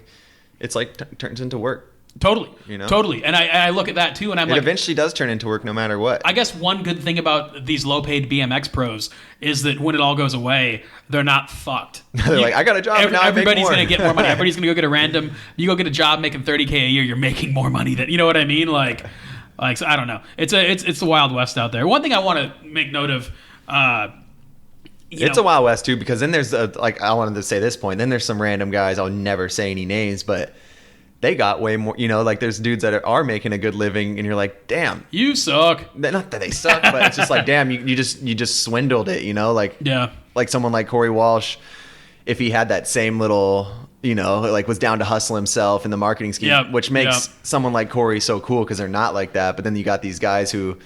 it's like turns into work. Totally. You know? Totally. And I look at that too, and I'm it eventually does turn into work no matter what. I guess one good thing about these low-paid BMX pros is that when it all goes away, they're not fucked. They're like, I got a job now. Everybody's going to get more money. Everybody's going to go get a random. You go get a job making $30K a year. You're making more money than, you know what I mean? Like so I don't know. It's the Wild West out there. One thing I want to make note of. It's a Wild West too, because then there's I wanted to say this point. Then there's some random guys. I'll never say any names, but they got way more. Like there's dudes that are making a good living, and you're like, damn, you suck. Not that they suck, but it's just like, damn, you just swindled it. Like someone like Corey Walsh, if he had that same little, was down to hustle himself in the marketing scheme, which makes someone like Corey so cool because they're not like that. But then you got these guys who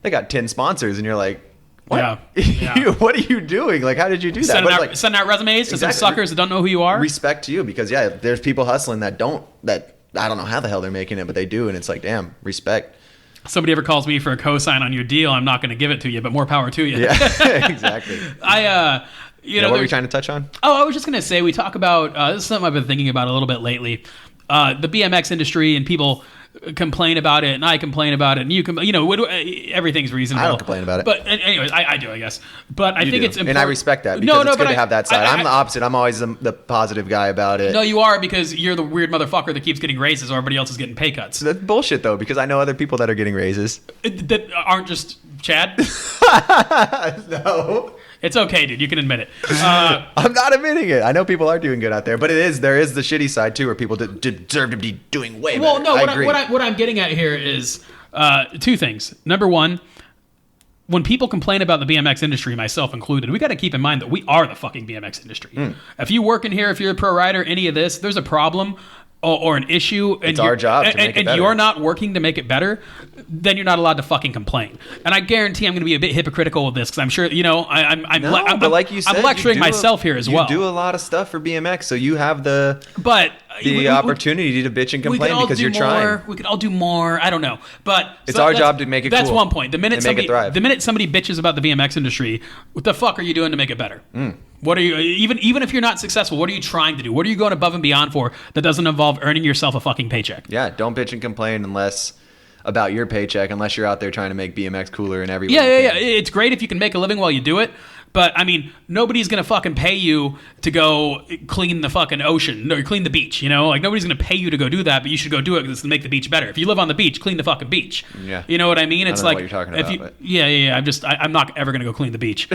they got 10 sponsors, and you're like, what? Yeah. What are you doing? Like, how did you do that? Sending out resumes to some suckers that don't know who you are? Respect to you, because, there's people hustling that I don't know how the hell they're making it, but they do. And it's like, damn, respect. Somebody ever calls me for a cosign on your deal, I'm not going to give it to you, but more power to you. Yeah, exactly. What were we trying to touch on? Oh, I was just going to say, we talk about, this is something I've been thinking about a little bit lately, the BMX industry, and people complain about it, and I complain about it, and you everything's reasonable. I don't complain about it. But anyways, I do, I guess. But I think it's important. And I respect that, because it's good to have that side. I'm the opposite. I'm always the positive guy about it. No, you are, because you're the weird motherfucker that keeps getting raises while everybody else is getting pay cuts. That's bullshit, though, because I know other people that are getting raises. That aren't just Chad? No. It's okay, dude. You can admit it. I'm not admitting it. I know people are doing good out there, but there is the shitty side too, where people deserve to be doing way better. Well, no. What I'm getting at here is two things. Number one, when people complain about the BMX industry, myself included, we got to keep in mind that we are the fucking BMX industry. If you work in here, if you're a pro rider, any of this, there's a problem or an issue, and it's our job to make it better. And you're not working to make it better, then you're not allowed to fucking complain. And I guarantee I'm going to be a bit hypocritical with this, because I'm sure, but like you said, I'm lecturing myself here as well. You do a lot of stuff for BMX, so you have the opportunity to bitch and complain because you're trying. We could all do more. I don't know, but it's our job to make it. That's cool. one point. The minute somebody bitches about the BMX industry, what the fuck are you doing to make it better? What are you, even if you're not successful, what are you trying to do? What are you going above and beyond for that doesn't involve earning yourself a fucking paycheck? Yeah, don't bitch and complain about your paycheck unless you're out there trying to make BMX cooler in every way. Yeah. It's great if you can make a living while you do it, but I mean, nobody's gonna fucking pay you to go clean the fucking ocean or clean the beach. Like nobody's gonna pay you to go do that, but you should go do it because it's gonna make the beach better. If you live on the beach, clean the fucking beach. Yeah. You know what I mean? It's I don't know what you're talking about. Yeah. I'm not ever gonna go clean the beach.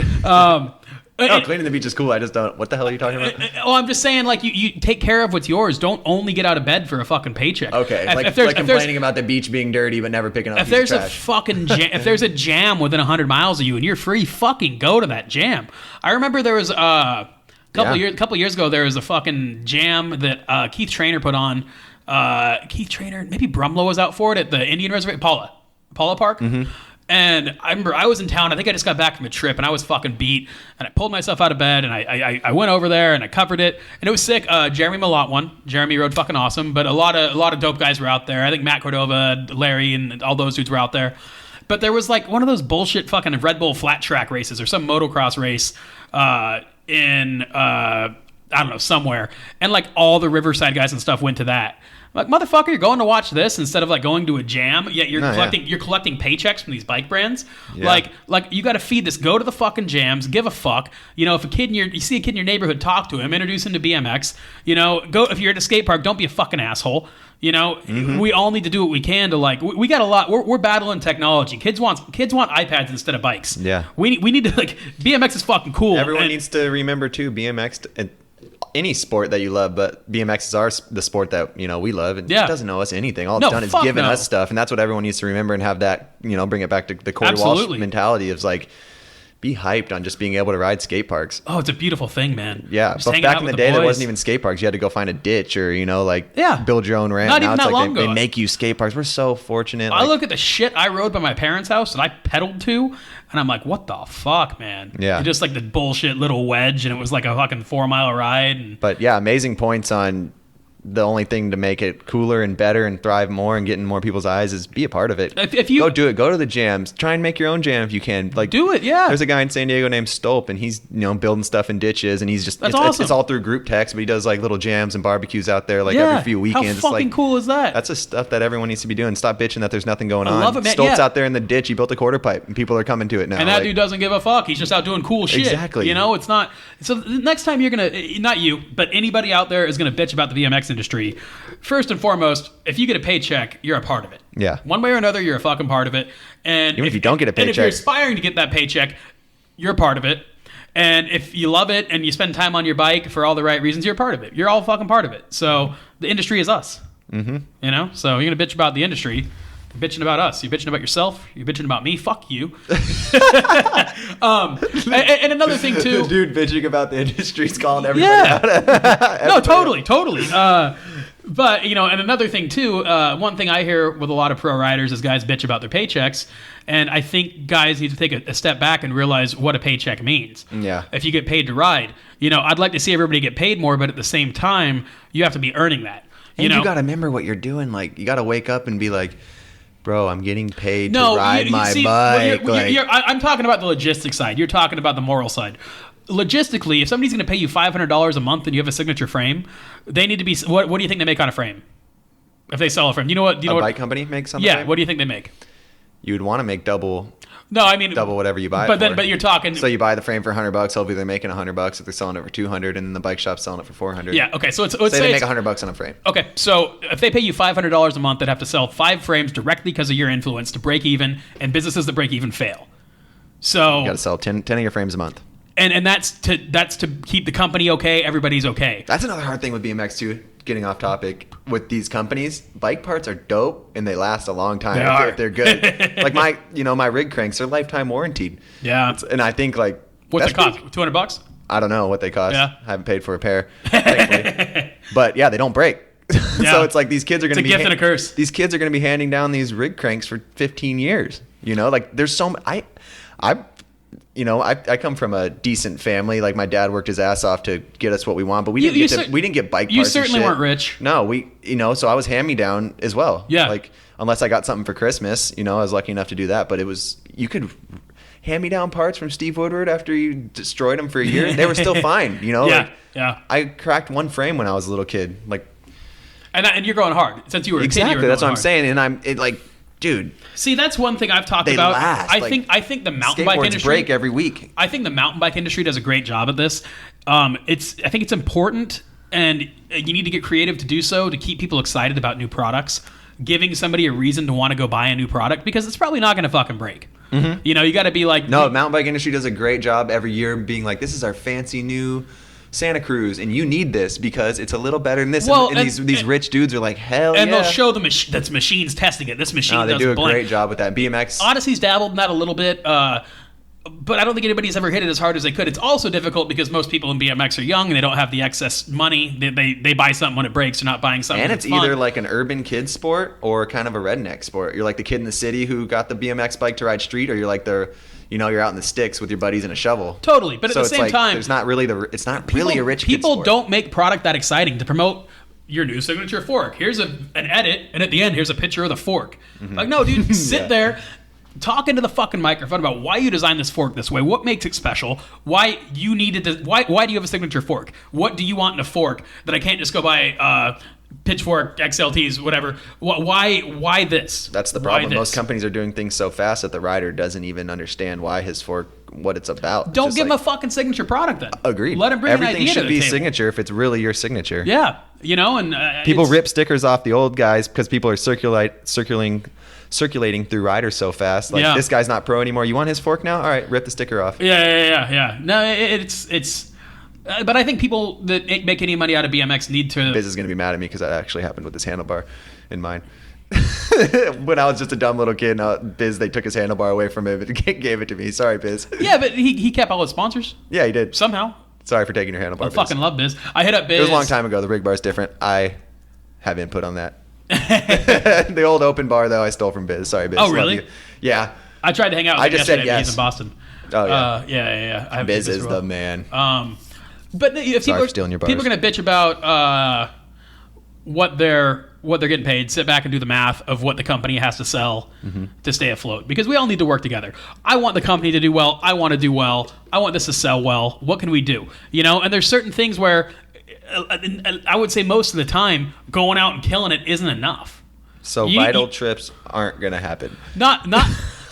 Cleaning the beach is cool. I just don't. What the hell are you talking about? I'm just saying, like, you take care of what's yours. Don't only get out of bed for a fucking paycheck. Okay, if complaining about the beach being dirty but never picking up. If there's a fucking if there's a jam within 100 miles of you and you're free, fucking go to that jam. I remember there was a couple years ago, there was a fucking jam that Keith Trainer put on. Keith Trainer, maybe Brumlow was out for it at the Indian Reservation, Paula Park. Mm-hmm. And I remember I was in town. I think I just got back from a trip, and I was fucking beat. And I pulled myself out of bed, and I went over there, and I covered it, and it was sick. Jeremy Malott won. Jeremy rode fucking awesome, but a lot of dope guys were out there. I think Matt Cordova, Larry, and all those dudes were out there. But there was like one of those bullshit fucking Red Bull flat track races or some motocross race in I don't know, somewhere, and like all the Riverside guys and stuff went to that. Like, motherfucker, you're going to watch this instead of like going to a jam. Yet you're collecting paychecks from these bike brands. Yeah. Like you got to feed this. Go to the fucking jams. Give a fuck. If you see a kid in your neighborhood, talk to him. Introduce him to BMX. Go if you're at a skate park. Don't be a fucking asshole. We all need to do what we can to like. We got a lot. We're battling technology. Kids want iPads instead of bikes. Yeah. We need to like. BMX is fucking cool. Everyone needs to remember too. BMX and any sport that you love, but BMX is the sport that we love, and it doesn't know us anything. All it's done is giving us stuff, and that's what everyone needs to remember and have that bring it back to the Corey Walsh mentality of like, be hyped on just being able to ride skate parks. Oh, it's a beautiful thing, man. Yeah, just but back in the day, there wasn't even skate parks. You had to go find a ditch or build your own ramp. Not now even it's that like long ago. They make you skate parks. We're so fortunate. I look at the shit I rode by my parents' house that I pedaled to, and I'm like, what the fuck, man? Yeah, just like the bullshit little wedge, and it was like a fucking 4-mile ride. But yeah, amazing points on the only thing to make it cooler and better and thrive more and get in more people's eyes is be a part of it. If you go do it, go to the jams, try and make your own jam if you can. Like do it, yeah. There's a guy in San Diego named Stolp, and he's building stuff in ditches, and he's just That's awesome. It's all through group text, but he does like little jams and barbecues out there like every few weekends. How fucking cool is that? That's the stuff that everyone needs to be doing. Stop bitching that there's nothing going on. I love it, man. Stolp's out there in the ditch. He built a quarter pipe, and people are coming to it now. And that dude doesn't give a fuck. He's just out doing cool shit. Exactly. It's not. So the next time you're gonna, not you, but anybody out there is gonna bitch about the BMX industry. First and foremost, if you get a paycheck, you're a part of it. Yeah. One way or another, you're a fucking part of it. And even if you don't get a paycheck, and if you're aspiring to get that paycheck, you're a part of it. And if you love it and you spend time on your bike for all the right reasons, you're a part of it. You're all fucking part of it. So the industry is us. Mm-hmm. So you're gonna bitch about the industry. You're bitching about us. You're bitching about yourself. You're bitching about me. Fuck you. And another thing too. The dude bitching about the industry's calling everybody out. No, totally. But and another thing too. One thing I hear with a lot of pro riders is guys bitch about their paychecks, and I think guys need to take a step back and realize what a paycheck means. Yeah. If you get paid to ride, I'd like to see everybody get paid more, but at the same time, you have to be earning that. And you got to remember what you're doing. Like, you got to wake up and be like, bro, I'm getting paid to ride my bike. I'm talking about the logistics side. You're talking about the moral side. Logistically, if somebody's going to pay you $500 a month and you have a signature frame, they need to be. What do you think they make on a frame? If they sell a frame, a bike company makes something. Yeah, what do you think they make? You would want to make double. No, I mean double whatever you buy. But you're talking. So you buy the frame for $100. Hopefully they're making $100 if they're selling it for $200, and then the bike shop's selling it for $400. Yeah. Okay. So let's say they make $100 on a frame. Okay. So if they pay you $500 a month, they'd have to sell 5 frames directly because of your influence to break even, and businesses that break even fail. So you got to sell 10 of your frames a month. And that's to keep the company okay. Everybody's okay. That's another hard thing with BMX too. Getting off topic, with these companies, bike parts are dope and they last a long time if they're good. Like my rig cranks are lifetime warranted. Yeah. And I think like what's it cost? $200? I don't know what they cost. Yeah. I haven't paid for a pair, thankfully. But yeah, they don't break. Yeah. So it's like these kids are going to be a gift and a curse. These kids are going to be handing down these rig cranks for 15 years. Like there's so I come from a decent family. Like my dad worked his ass off to get us what we want, but we didn't get bike parts. You certainly and shit. weren't rich. No, so I was hand me down as well. Yeah. Like unless I got something for Christmas, I was lucky enough to do that. But you could hand me down parts from Steve Woodward after you destroyed them for a year. They were still fine. Yeah. I cracked one frame when I was a little kid. Like, and you're going hard since you were a kid. Exactly. That's what I'm saying. And dude. See, that's one thing I've talked about. Last. I think the mountain bike industry break every week. I think the mountain bike industry does a great job at this. I think it's important, and you need to get creative to do so to keep people excited about new products. Giving somebody a reason to want to go buy a new product because it's probably not going to fucking break. Mm-hmm. You got to be like. No, mountain bike industry does a great job every year being like, this is our fancy new Santa Cruz, and you need this because it's a little better than this. Well, and these rich dudes are like, hell yeah. And they'll show that's machines testing it. This machine doesn't blink. They do a great job with that. BMX. Odyssey's dabbled in that a little bit, but I don't think anybody's ever hit it as hard as they could. It's also difficult because most people in BMX are young and they don't have the excess money. They buy something when it breaks. They're not buying something. And it's either like an urban kid sport or kind of a redneck sport. You're like the kid in the city who got the BMX bike to ride street, or you're like you're out in the sticks with your buddies and a shovel. Totally, but at the same time, there's not really it's not really a rich kid people sport. Don't make product that exciting to promote your new signature fork. Here's an edit, and at the end, here's a picture of the fork. Mm-hmm. Like, no, dude, sit there. Talk into the fucking microphone about why you designed this fork this way. What makes it special? Why you needed to? Why do you have a signature fork? What do you want in a fork that I can't just go buy? Pitchfork, XLTs, whatever. Why this? That's the problem. Most companies are doing things so fast that the rider doesn't even understand why his fork, what it's about. Don't give him a fucking signature product then. Agreed. Let him bring Everything an idea to the should be table. signature if it's really your signature. Yeah, and people rip stickers off the old guys because people are circulating through riders so fast. Like, this guy's not pro anymore. You want his fork now? All right, rip the sticker off. Yeah. No, it's. But I think people that make any money out of BMX need to. Biz is going to be mad at me because that actually happened with this handlebar in mine. When I was just a dumb little kid, they took his handlebar away from him and gave it to me. Sorry, Biz. Yeah, but he kept all his sponsors. Yeah, he did. Somehow. Sorry for taking your handlebar, I fucking love Biz. I hit up Biz. It was a long time ago. The rig bar's different. I have input on that. The old open bar, though, I stole from Biz. Sorry, Biz. Oh, really? Yeah. I tried to hang out with him yesterday, but he's in Boston. Oh, yeah. Yeah. Biz is the man. But if people are going to bitch about what they're getting paid, sit back and do the math of what the company has to sell to stay afloat. Because we all need to work together. I want the company to do well. I want to do well. I want this to sell well. What can we do? And there's certain things where I would say most of the time going out and killing it isn't enough. So Vital trips aren't going to happen. Not.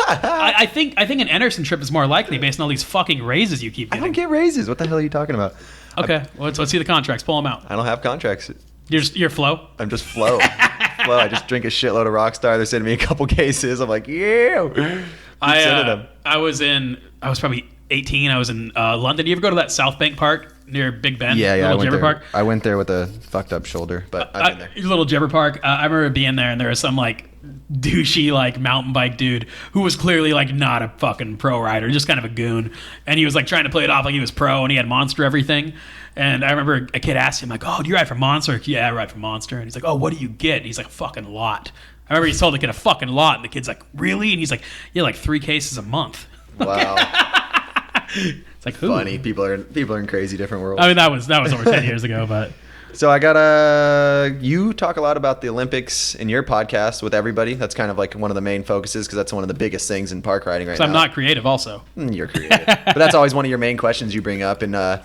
I think an Enarson trip is more likely based on all these fucking raises you keep getting. I don't get raises. What the hell are you talking about? Okay, let's see the contracts. Pull them out. I don't have contracts. You're Flo? I'm just Flo. I just drink a shitload of Rockstar. They're sending me a couple cases. I'm like, yeah. I was probably 18. I was in London. You ever go to that South Bank Park near Big Ben? Yeah. I went there. Park? I went there with a fucked up shoulder, but I've been there. Little Jibber Park. I remember being there, and there was some like douchey like mountain bike dude who was clearly like not a fucking pro rider, just kind of a goon, and he was like trying to play it off like he was pro, and he had Monster everything. And I remember a kid asked him like, "Oh, do you ride for Monster?" "Yeah, I ride for Monster." And he's like, "Oh, what do you get?" And he's like, "A fucking lot." I remember he told the kid a fucking lot, and the kid's like, "Really?" And he's like, "Yeah, like 3 cases a month." Wow. It's like, who? Funny. People are in crazy different worlds. I mean, that was over 10 years ago, but. So you talk a lot about the Olympics in your podcast with everybody. That's kind of like one of the main focuses because that's one of the biggest things in park riding right now. So I'm not creative also. You're creative. But that's always one of your main questions you bring up, and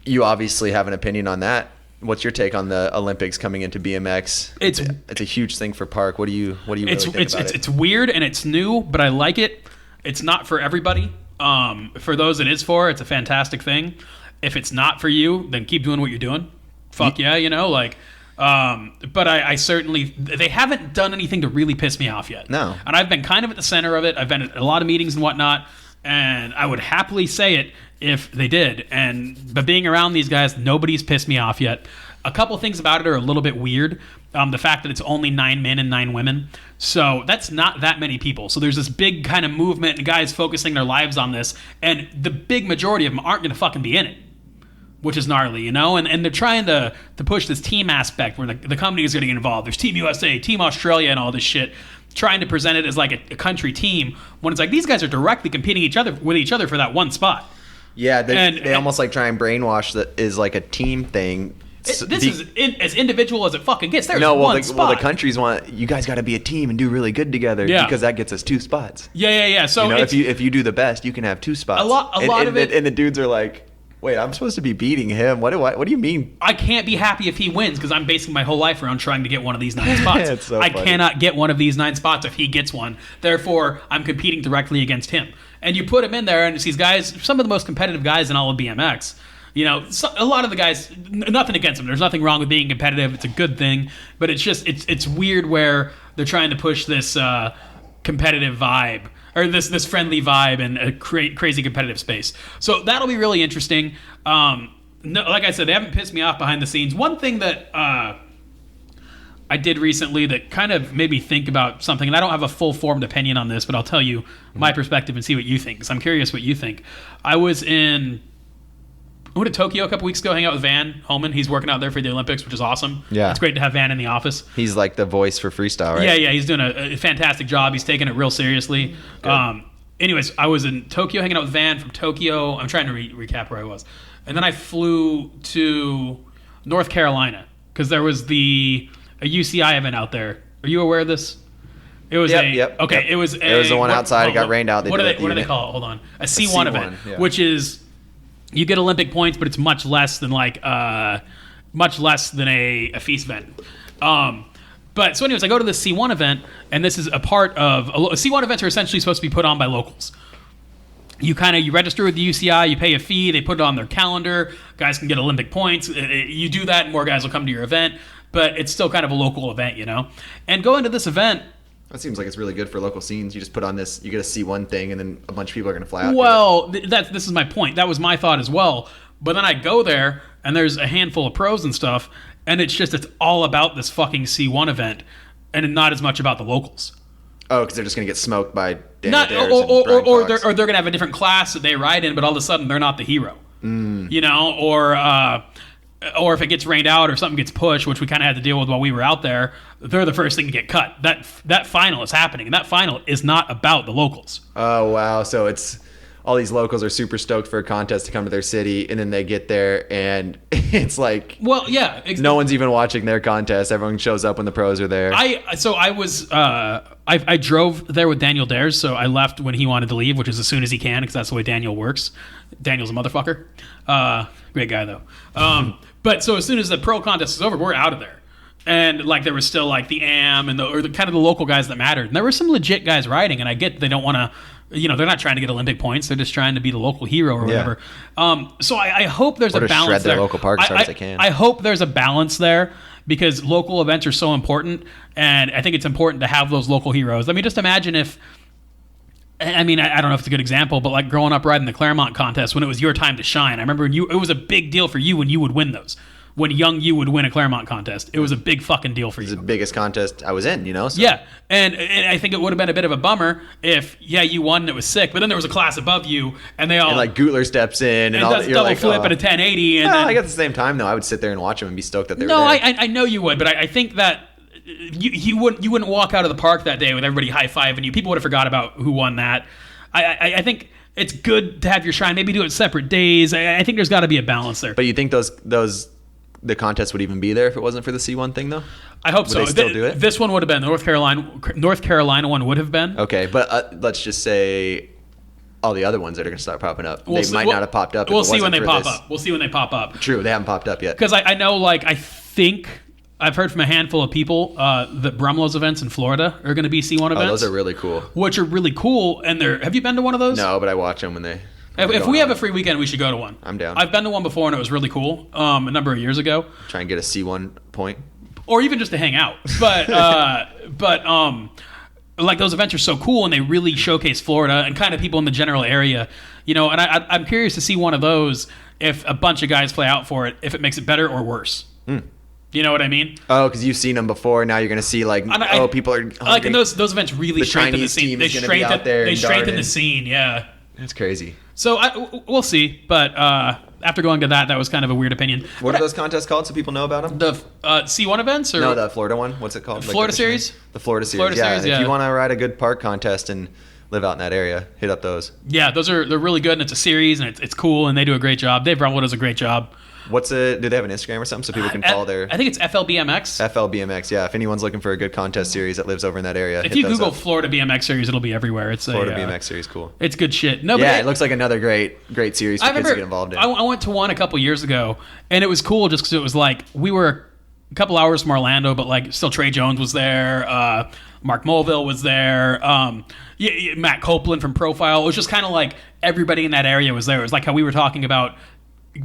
you obviously have an opinion on that. What's your take on the Olympics coming into BMX? It's a huge thing for park. What do you really think about it? It's weird and it's new, but I like it. It's not for everybody. For those it is for, it's a fantastic thing. If it's not for you, then keep doing what you're doing. Fuck yeah, but I certainly, they haven't done anything to really piss me off yet. No. And I've been kind of at the center of it. I've been at a lot of meetings and whatnot, and I would happily say it if they did. But being around these guys, nobody's pissed me off yet. A couple things about it are a little bit weird. The fact that it's only 9 men and 9 women. So that's not that many people. So there's this big kind of movement and guys focusing their lives on this. And the big majority of them aren't going to fucking be in it, which is gnarly, And they're trying to push this team aspect where the company is getting involved. There's Team USA, Team Australia, and all this shit. Trying to present it as like a country team when it's like these guys are directly competing with each other for that one spot. Yeah, they almost like try and brainwash that is like a team thing. This is as individual as it fucking gets. There's one spot. Well, the countries want you guys got to be a team and do really good together because that gets us 2 spots. Yeah. So if you do the best, you can have 2 spots. A lot of it, and the dudes are like, wait, I'm supposed to be beating him. What do you mean? I can't be happy if he wins because I'm basing my whole life around trying to get one of these 9 spots. It's so I funny. cannot get one of these 9 spots if he gets one. Therefore, I'm competing directly against him. And you put him in there, and it's these guys, some of the most competitive guys in all of BMX. A lot of the guys, nothing against them. There's nothing wrong with being competitive. It's a good thing. But it's just, it's weird where they're trying to push this competitive vibe, or this friendly vibe in a crazy competitive space. So that'll be really interesting. Like I said, they haven't pissed me off behind the scenes. One thing that I did recently that kind of made me think about something, and I don't have a full-formed opinion on this, but I'll tell you my perspective and see what you think, because I'm curious what you think. I went to Tokyo a couple weeks ago, hang out with Van Holman. He's working out there for the Olympics, which is awesome. Yeah. It's great to have Van in the office. He's like the voice for freestyle, right? Yeah. He's doing a fantastic job. He's taking it real seriously. Anyways, I was in Tokyo hanging out with Van from Tokyo. I'm trying to recap where I was. And then I flew to North Carolina because there was a UCI event out there. Are you aware of this? It was It was the one outside. It got rained out. What do they call it? Hold on. A C1 event, which is you get Olympic points, but it's much less than a feast event. But so anyways, I go to the C1 event, and this is a part of C1 events are essentially supposed to be put on by locals. You register with the UCI, you pay a fee, they put it on their calendar. Guys can get Olympic points. You do that, and more guys will come to your event. But it's still kind of a local event, And going to this event. That seems like it's really good for local scenes. You just put on this, you get a C1 thing, and then a bunch of people are going to fly out. Well, this is my point. That was my thought as well. But then I go there, and there's a handful of pros and stuff, and it's all about this fucking C1 event, and not as much about the locals. Oh, because they're just going to get smoked by Danny Not, Dares or they're going to have a different class that they ride in, but all of a sudden they're not the hero. Or if it gets rained out or something gets pushed, which we kind of had to deal with while we were out there, they're the first thing to get cut. That final is happening, and that final is not about the locals. Oh, wow. So it's all these locals are super stoked for a contest to come to their city, and then they get there and it's like, well, yeah, no one's even watching their contest. Everyone shows up when the pros are there. I drove there with Daniel Dares, so I left when he wanted to leave, which is as soon as he can, because that's the way Daniel works. Daniel's a motherfucker. Great guy though. But so as soon as the pro contest is over, we're out of there. And like there was still like the AM and the kind of the local guys that mattered. And there were some legit guys riding, and I get they don't want to, they're not trying to get Olympic points. They're just trying to be the local hero or whatever. So I hope there's a balance shred their there. local park as hard as they can. I hope there's a balance there because local events are so important, and I think it's important to have those local heroes. I mean, just imagine if. I mean, I don't know if it's a good example, but like growing up riding the Claremont contest when it was your time to shine. I remember it was a big deal for you when you would win those. When young you would win a Claremont contest, it was a big fucking deal for you. It was the biggest contest I was in, So. Yeah, and I think it would have been a bit of a bummer if, you won and it was sick, but then there was a class above you, and they all... And like Gutler steps in, and all does double flip at a 1080. And then, I guess at the same time, though, I would sit there and watch them and be stoked that they were there. No, I know you would, but I think that you wouldn't walk out of the park that day with everybody high-fiving you. People would have forgot about who won that. I think it's good to have your shine. Maybe do it separate days. I think there's got to be a balance there. But you think the contest would even be there if it wasn't for the C1 thing, though? I hope so. Would they still do it? This one would have been. The North Carolina one would have been. Okay, but let's just say all the other ones that are going to start popping up. They might not have popped up. We'll see when they pop up. We'll see when they pop up. True, they haven't popped up yet. Because I know, I think I've heard from a handful of people that Brumlow's events in Florida are going to be C1 events. Oh, those are really cool. Which are really cool. And have you been to one of those? No, but I watch them when they... If we have a free weekend, we should go to one. I'm down. I've been to one before, and it was really cool a number of years ago. Try and get a C1 point. Or even just to hang out. But like those events are so cool, and they really showcase Florida and kind of people in the general area. And I'm curious to see one of those if a bunch of guys play out for it, if it makes it better or worse. You know what I mean? Oh, because you've seen them before. Now you're going to see people are hungry. Like, and those events really strengthen the scene. They strengthen the scene, yeah. That's crazy. So we'll see, but after going to that was kind of a weird opinion. What are those contests called so people know about them? The C1 events? Or? No, the Florida one. What's it called? Florida Series? The Florida Series, If you want to ride a good park contest and live out in that area, hit up those. Yeah, they're really good, and it's a series, and it's cool, and they do a great job. Dave Brumlow does a great job. Do they have an Instagram or something so people can follow their... I think it's FLBMX. FLBMX, yeah. If anyone's looking for a good contest series that lives over in that area, if you Google Florida BMX Series, it'll be everywhere. It's Florida BMX Series, cool. It's good shit. It looks like another great series for kids to get involved in. I went to one a couple years ago, and it was cool just because it was like, we were a couple hours from Orlando, but still Trey Jones was there, Mark Mulville was there, Matt Copeland from Profile. It was just kind of like everybody in that area was there. It was like how we were talking about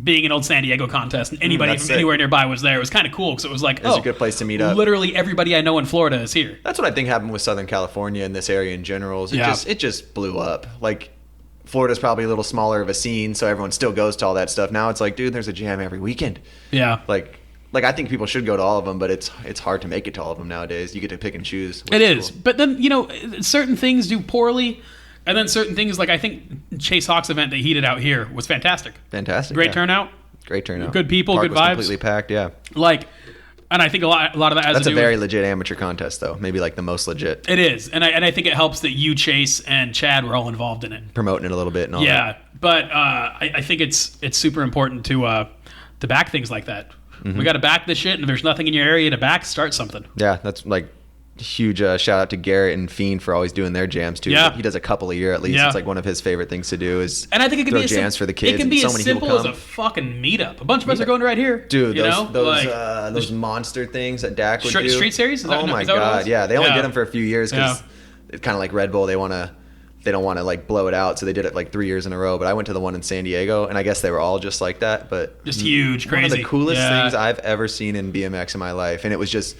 being an old San Diego contest, and anybody from anywhere nearby was there. It was kind of cool because it was like, it's a good place to meet up. Literally everybody I know in Florida is here. That's what I think happened with Southern California and this area in general. It just blew up. Like, Florida's probably a little smaller of a scene, so everyone still goes to all that stuff. Now it's like, dude, there's a jam every weekend. Yeah. Like I think people should go to all of them, but it's hard to make it to all of them nowadays. You get to pick and choose. It is. Cool. But then, certain things do poorly. And then certain things, like I think Chase Hawk's event that he did out here was fantastic. Great turnout. Great turnout. Good people, Park good was vibes. Completely packed, yeah. And I think a lot of that has to do with... That's a very legit amateur contest, though. Maybe the most legit. It is. And I think it helps that you, Chase, and Chad were all involved in it. Promoting it a little bit and all that. Yeah. But I think it's super important to back things like that. Mm-hmm. We got to back this shit, and if there's nothing in your area to back, start something. Yeah, that's huge shout out to Garrett and Fiend for always doing their jams too. Yeah. He does a couple a year at least. Yeah. It's one of his favorite things to do is and I think it can throw be jams for the kids. It can be so as many simple as a fucking meetup. A bunch of us are going right here. Dude, those monster things that Dak would do. Street series? Oh my god, yeah. They only did them for a few years because it's kind of like Red Bull. They don't want to blow it out, so they did it 3 years in a row. But I went to the one in San Diego, and I guess they were all just like that. But just huge, crazy. One of the coolest things I've ever seen in BMX in my life, and it was just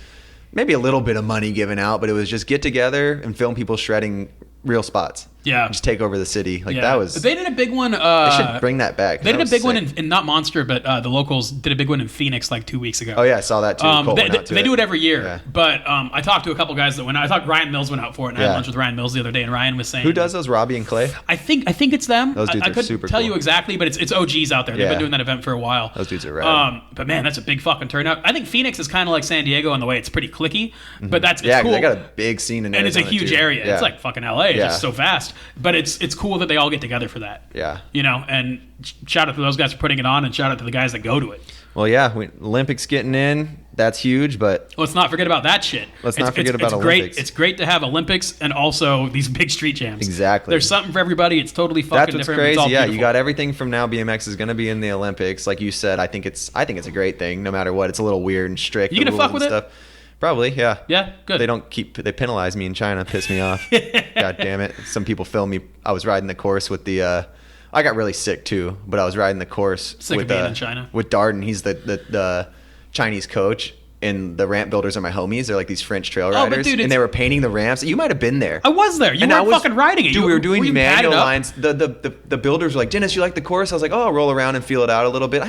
maybe a little bit of money given out, but it was just get together and film people shredding real spots. Yeah. Just take over the city. That was... They did a big one... they should bring that back. They did a big one in not Monster, but the locals did a big one in Phoenix 2 weeks ago. Oh, yeah. I saw that, too. They do it every year. Yeah. But I talked to a couple guys that went out. I thought Ryan Mills went out for it, and I had lunch with Ryan Mills the other day, and Ryan was saying... Who does those? Robbie and Clay? I think it's them. Those dudes I couldn't super tell cool. you exactly, but it's OGs out there. They've been doing that event for a while. Those dudes are rad. But man, that's a big fucking turnout. I think Phoenix is kind of like San Diego in the way it's pretty clicky, but it's cool. cool. They got a big scene in Arizona, and it's a huge area. Yeah. It's like fucking LA. It's just so vast. blast. But it's cool that they all get together for that. Yeah. And shout out to those guys for putting it on, and shout out to the guys that go to it. Well, yeah, Olympics getting in, that's huge, but let's not forget about that shit. Let's not forget about Olympics. It's great to have Olympics and also these big street jams. Exactly. There's something for everybody. It's totally fucking different. That's what's crazy. Beautiful. You got everything from now. BMX is going to be in the Olympics. Like you said, I think it's a great thing no matter what. It's a little weird and strict. You going to fuck with it? Probably, yeah. Yeah, good. They penalize me in China, piss me off. God damn it. Some people film me. I was riding the course with the I got really sick too, but I was riding the course with being in China. With Darden. He's the Chinese coach, and the ramp builders are my homies. They're like these French trail riders, dude, and they were painting the ramps. You might have been there. I was there. You weren't fucking riding it. Dude, we were doing manual lines. The builders were like, Dennis, you like the course? I was like, oh, I'll roll around and feel it out a little bit. I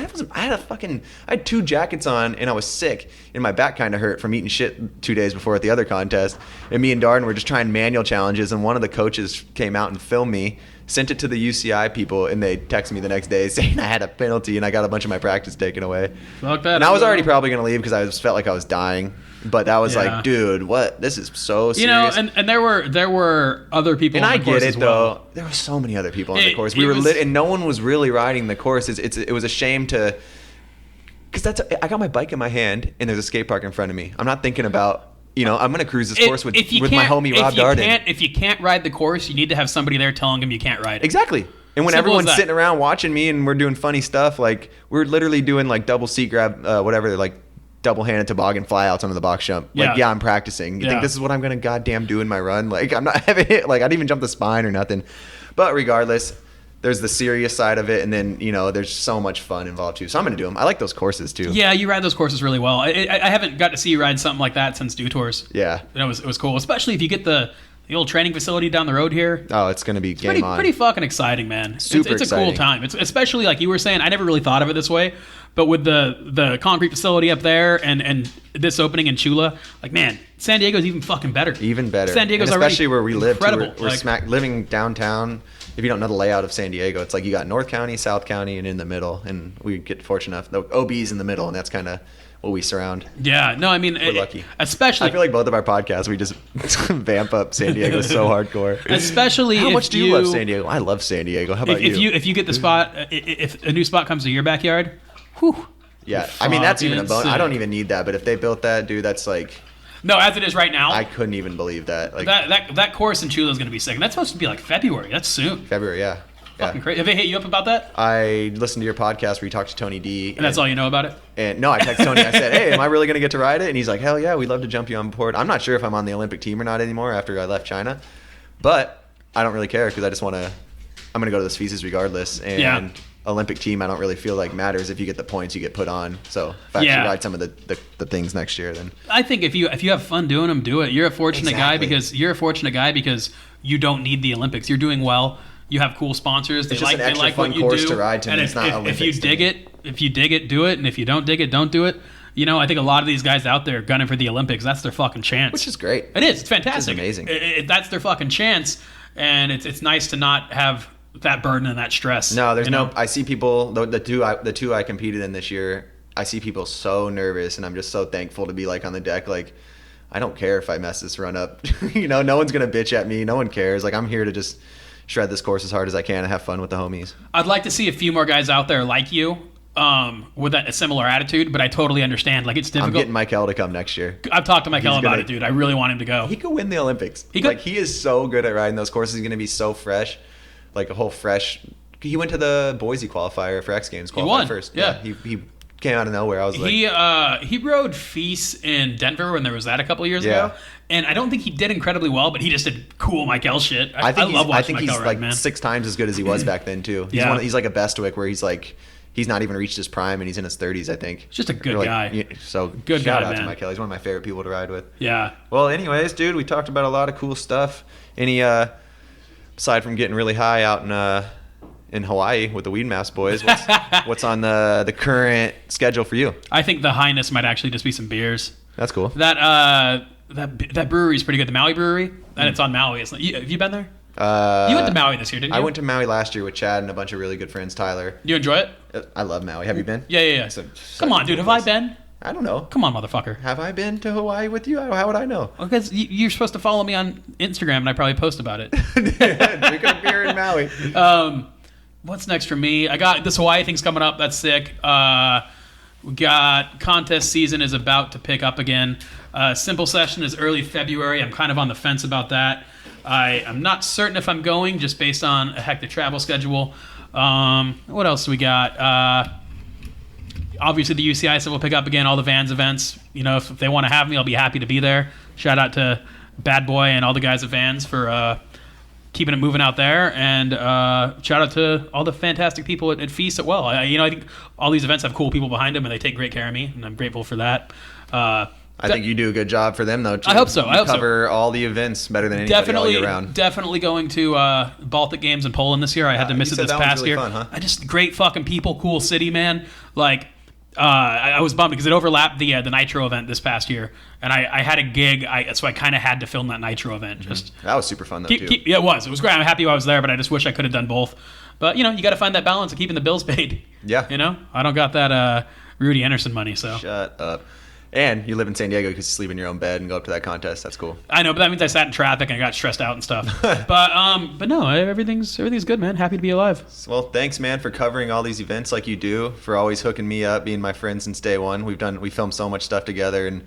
had 2 jackets on, and I was sick, and my back kind of hurt from eating shit 2 days before at the other contest. And me and Darden were just trying manual challenges, and one of the coaches came out and filmed me, sent it to the UCI people, and they texted me the next day saying I had a penalty and I got a bunch of my practice taken away. Fuck that. And I was already probably going to leave because I just felt like I was dying. But that was like, dude, what? This is so serious. And there were other people and on the course as well. And I get it, though. There were so many other people on the course. We were lit, and no one was really riding the course. It was a shame to... Because I got my bike in my hand, and there's a skate park in front of me. I'm not thinking about... I'm going to cruise this course with my homie Rob Darden. If you can't ride the course, you need to have somebody there telling him you can't ride it. Exactly. And when everyone's sitting around watching me and we're doing funny stuff, like we're literally doing like double seat grab, like double-handed toboggan flyouts onto the box jump. Like, I'm practicing. You think this is what I'm going to goddamn do in my run? Like, I'm not having it. Like, I didn't even jump the spine or nothing. But regardless, there's the serious side of it, and then there's so much fun involved too. So I'm gonna do them. I like those courses too. Yeah, you ride those courses really well. I haven't got to see you ride something like that since Dew Tours. Yeah, it was cool, especially if you get the old training facility down the road here. Oh, it's gonna be game on. Pretty fucking exciting, man. Super it's a cool time. It's especially like you were saying. I never really thought of it this way, but with the concrete facility up there and this opening in Chula, like, man, San Diego's even fucking better. Even better. San Diego's especially where we live. Incredible. We're living downtown. If you don't know the layout of San Diego, it's like you got North County, South County, and in the middle. And we get fortunate enough. The OB's in the middle, and that's kind of what we surround. Yeah, no, I mean, we're lucky. Especially, I feel like both of our podcasts, we just vamp up San Diego so hardcore. Especially, how much do you love San Diego? I love San Diego. How about you? If you get the spot, if a new spot comes to your backyard, whew. Yeah, I mean that's even a bonus. I don't even need that, but if they built that, dude, that's like. No, as it is right now. I couldn't even believe that. Like that course in Chula is going to be sick. And that's supposed to be like February. That's soon. February, yeah. Fucking crazy. Have they hit you up about that? I listened to your podcast where you talked to Tony D. And that's all you know about it? And no, I texted Tony. I said, hey, am I really going to get to ride it? And he's like, hell yeah, we'd love to jump you on board. I'm not sure if I'm on the Olympic team or not anymore after I left China. But I don't really care because I just want to – I'm going to go to this FISAs regardless. And Olympic team I don't really feel like matters. If you get the points, you get put on. So if I actually ride some of the things next year, then I think if you have fun doing them, do it. You're a fortunate guy because you don't need the Olympics. You're doing well. You have cool sponsors. It's just an extra fun course to ride to me. It's not Olympics. If you dig it, do it. And if you don't dig it, don't do it. I think a lot of these guys out there gunning for the Olympics, that's their fucking chance. Which is great. It is. It's fantastic. It's amazing. That's their fucking chance. And it's nice to not have that burden and that stress. No, there's no. I see people. The two I competed in this year. I see people so nervous, and I'm just so thankful to be like on the deck. Like, I don't care if I mess this run up. No one's gonna bitch at me. No one cares. Like, I'm here to just shred this course as hard as I can and have fun with the homies. I'd like to see a few more guys out there like you, with a similar attitude. But I totally understand. Like, it's difficult. I'm getting Michael to come next year. I've talked to Michael about it, dude. I really want him to go. He could win the Olympics. He could. Like, he is so good at riding those courses. He's gonna be so fresh. Like a whole fresh. He went to the Boise qualifier for X Games. Qualified first. Yeah. He came out of nowhere. I was like, he rode FISA in Denver when there was that a couple of years ago, and I don't think he did incredibly well, but he just did cool Michael shit. I love watching Michael ride, man. He's 6 times as good as he was back then too. He's like a Bestwick where he's like. He's not even reached his prime, and he's in his 30s, I think. Just a good guy. So good shout guy, out man. to Michael. He's one of my favorite people to ride with. Yeah. Well, anyways, dude, we talked about a lot of cool stuff. Any aside from getting really high out in Hawaii with the Weed Mask boys, what's on the current schedule for you? I think the highness might actually just be some beers. That's cool. That brewery is pretty good. The Maui Brewery, and it's on Maui. Have you been there? You went to Maui this year, didn't you? I went to Maui last year with Chad and a bunch of really good friends. Tyler. You enjoy it? I love Maui. Have you been? Yeah. Come on, dude. Have I been? I don't know. Come on, motherfucker. Have I been to Hawaii with you? How would I know? Because you're supposed to follow me on Instagram, and I probably post about it. Drinking a beer in Maui. What's next for me? I got this Hawaii thing's coming up. That's sick. We got contest season is about to pick up again. Simple session is early February. I'm kind of on the fence about that. I'm not certain if I'm going, just based on a hectic travel schedule. What else do we got? Obviously, the UCI stuff will pick up again. All the Vans events. If they want to have me, I'll be happy to be there. Shout out to Bad Boy and all the guys at Vans for keeping it moving out there, and shout out to all the fantastic people at Feast as well. I think all these events have cool people behind them, and they take great care of me, and I'm grateful for that. I think you do a good job for them, though, too. I hope so. You cover all the events better than anybody all year round. Definitely going to Baltic Games in Poland this year. I had to miss it this past year. Fun, huh? Just great fucking people, cool city, man. Like, I was bummed because it overlapped the Nitro event this past year, and I had a gig, so I kind of had to film that Nitro event. Just that was super fun, though, too. Yeah, it was. It was great. I'm happy I was there, but I just wish I could have done both. But, you got to find that balance of keeping the bills paid. Yeah. I don't got that Rudy Anderson money, so. Shut up. And you live in San Diego because you sleep in your own bed and go up to that contest. That's cool. I know, but that means I sat in traffic and I got stressed out and stuff. but no, everything's good, man. Happy to be alive. Well, thanks, man, for covering all these events like you do, for always hooking me up, being my friend since day one. We filmed so much stuff together and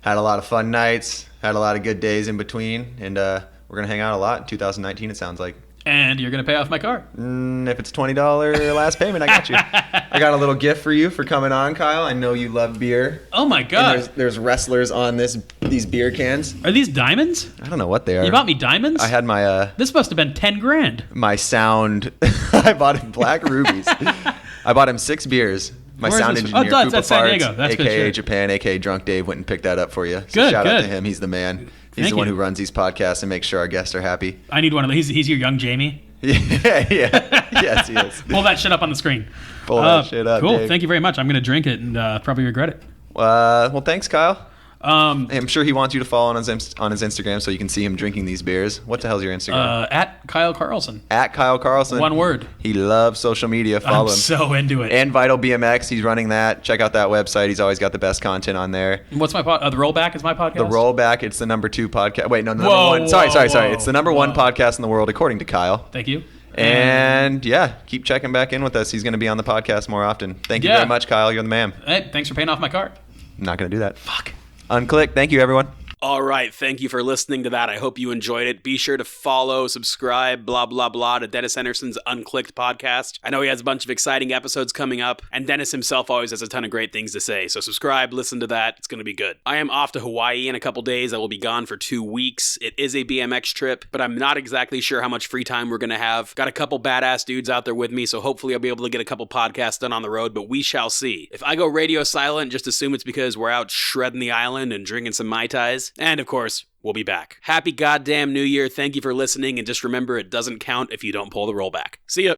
had a lot of fun nights, had a lot of good days in between, and we're gonna hang out a lot in 2019. It sounds like. And you're going to pay off my car. If it's $20 last payment, I got you. I got a little gift for you for coming on, Kyle. I know you love beer. Oh, my God. There's wrestlers on these beer cans. Are these diamonds? I don't know what they are. You bought me diamonds? I had my... This must have been $10,000. My sound... I bought him black rubies. I bought him 6 beers. My sound engineer, that's San Diego. That's a.k.a. Japan, a.k.a. Drunk Dave, went and picked that up for you. So good, shout out to him. He's the man. He's the one you. who runs these podcasts and makes sure our guests are happy. I need one of those. He's your young Jamie. Yeah. Yes, he is. Pull that shit up on the screen. Pull that shit up, cool. Dave. Thank you very much. I'm going to drink it and probably regret it. Well, thanks, Kyle. I'm sure he wants you to follow on his Instagram so you can see him drinking these beers. What the hell's your Instagram? At Kyle Carlson. At Kyle Carlson. One word. He loves social media. Follow him. I'm so into it. And Vital BMX. He's running that. Check out that website. He's always got the best content on there. What's my the Rollback is my podcast? The Rollback. It's the number 2 podcast. Wait, no, the number 1. Sorry. It's the number 1 podcast in the world according to Kyle. Thank you. And yeah, keep checking back in with us. He's going to be on the podcast more often. Thank you very much, Kyle. You're the man. Hey, thanks for paying off my car. I'm not going to do that. Fuck. Unclicked. Thank you, everyone. All right, thank you for listening to that. I hope you enjoyed it. Be sure to follow, subscribe, blah, blah, blah, to Dennis Enarson's Unclicked podcast. I know he has a bunch of exciting episodes coming up, and Dennis himself always has a ton of great things to say. So subscribe, listen to that. It's going to be good. I am off to Hawaii in a couple days. I will be gone for 2 weeks. It is a BMX trip, but I'm not exactly sure how much free time we're going to have. Got a couple badass dudes out there with me, so hopefully I'll be able to get a couple podcasts done on the road, but we shall see. If I go radio silent, just assume it's because we're out shredding the island and drinking some Mai Tais. And of course, we'll be back. Happy goddamn New Year. Thank you for listening. And just remember, it doesn't count if you don't pull the rollback. See ya.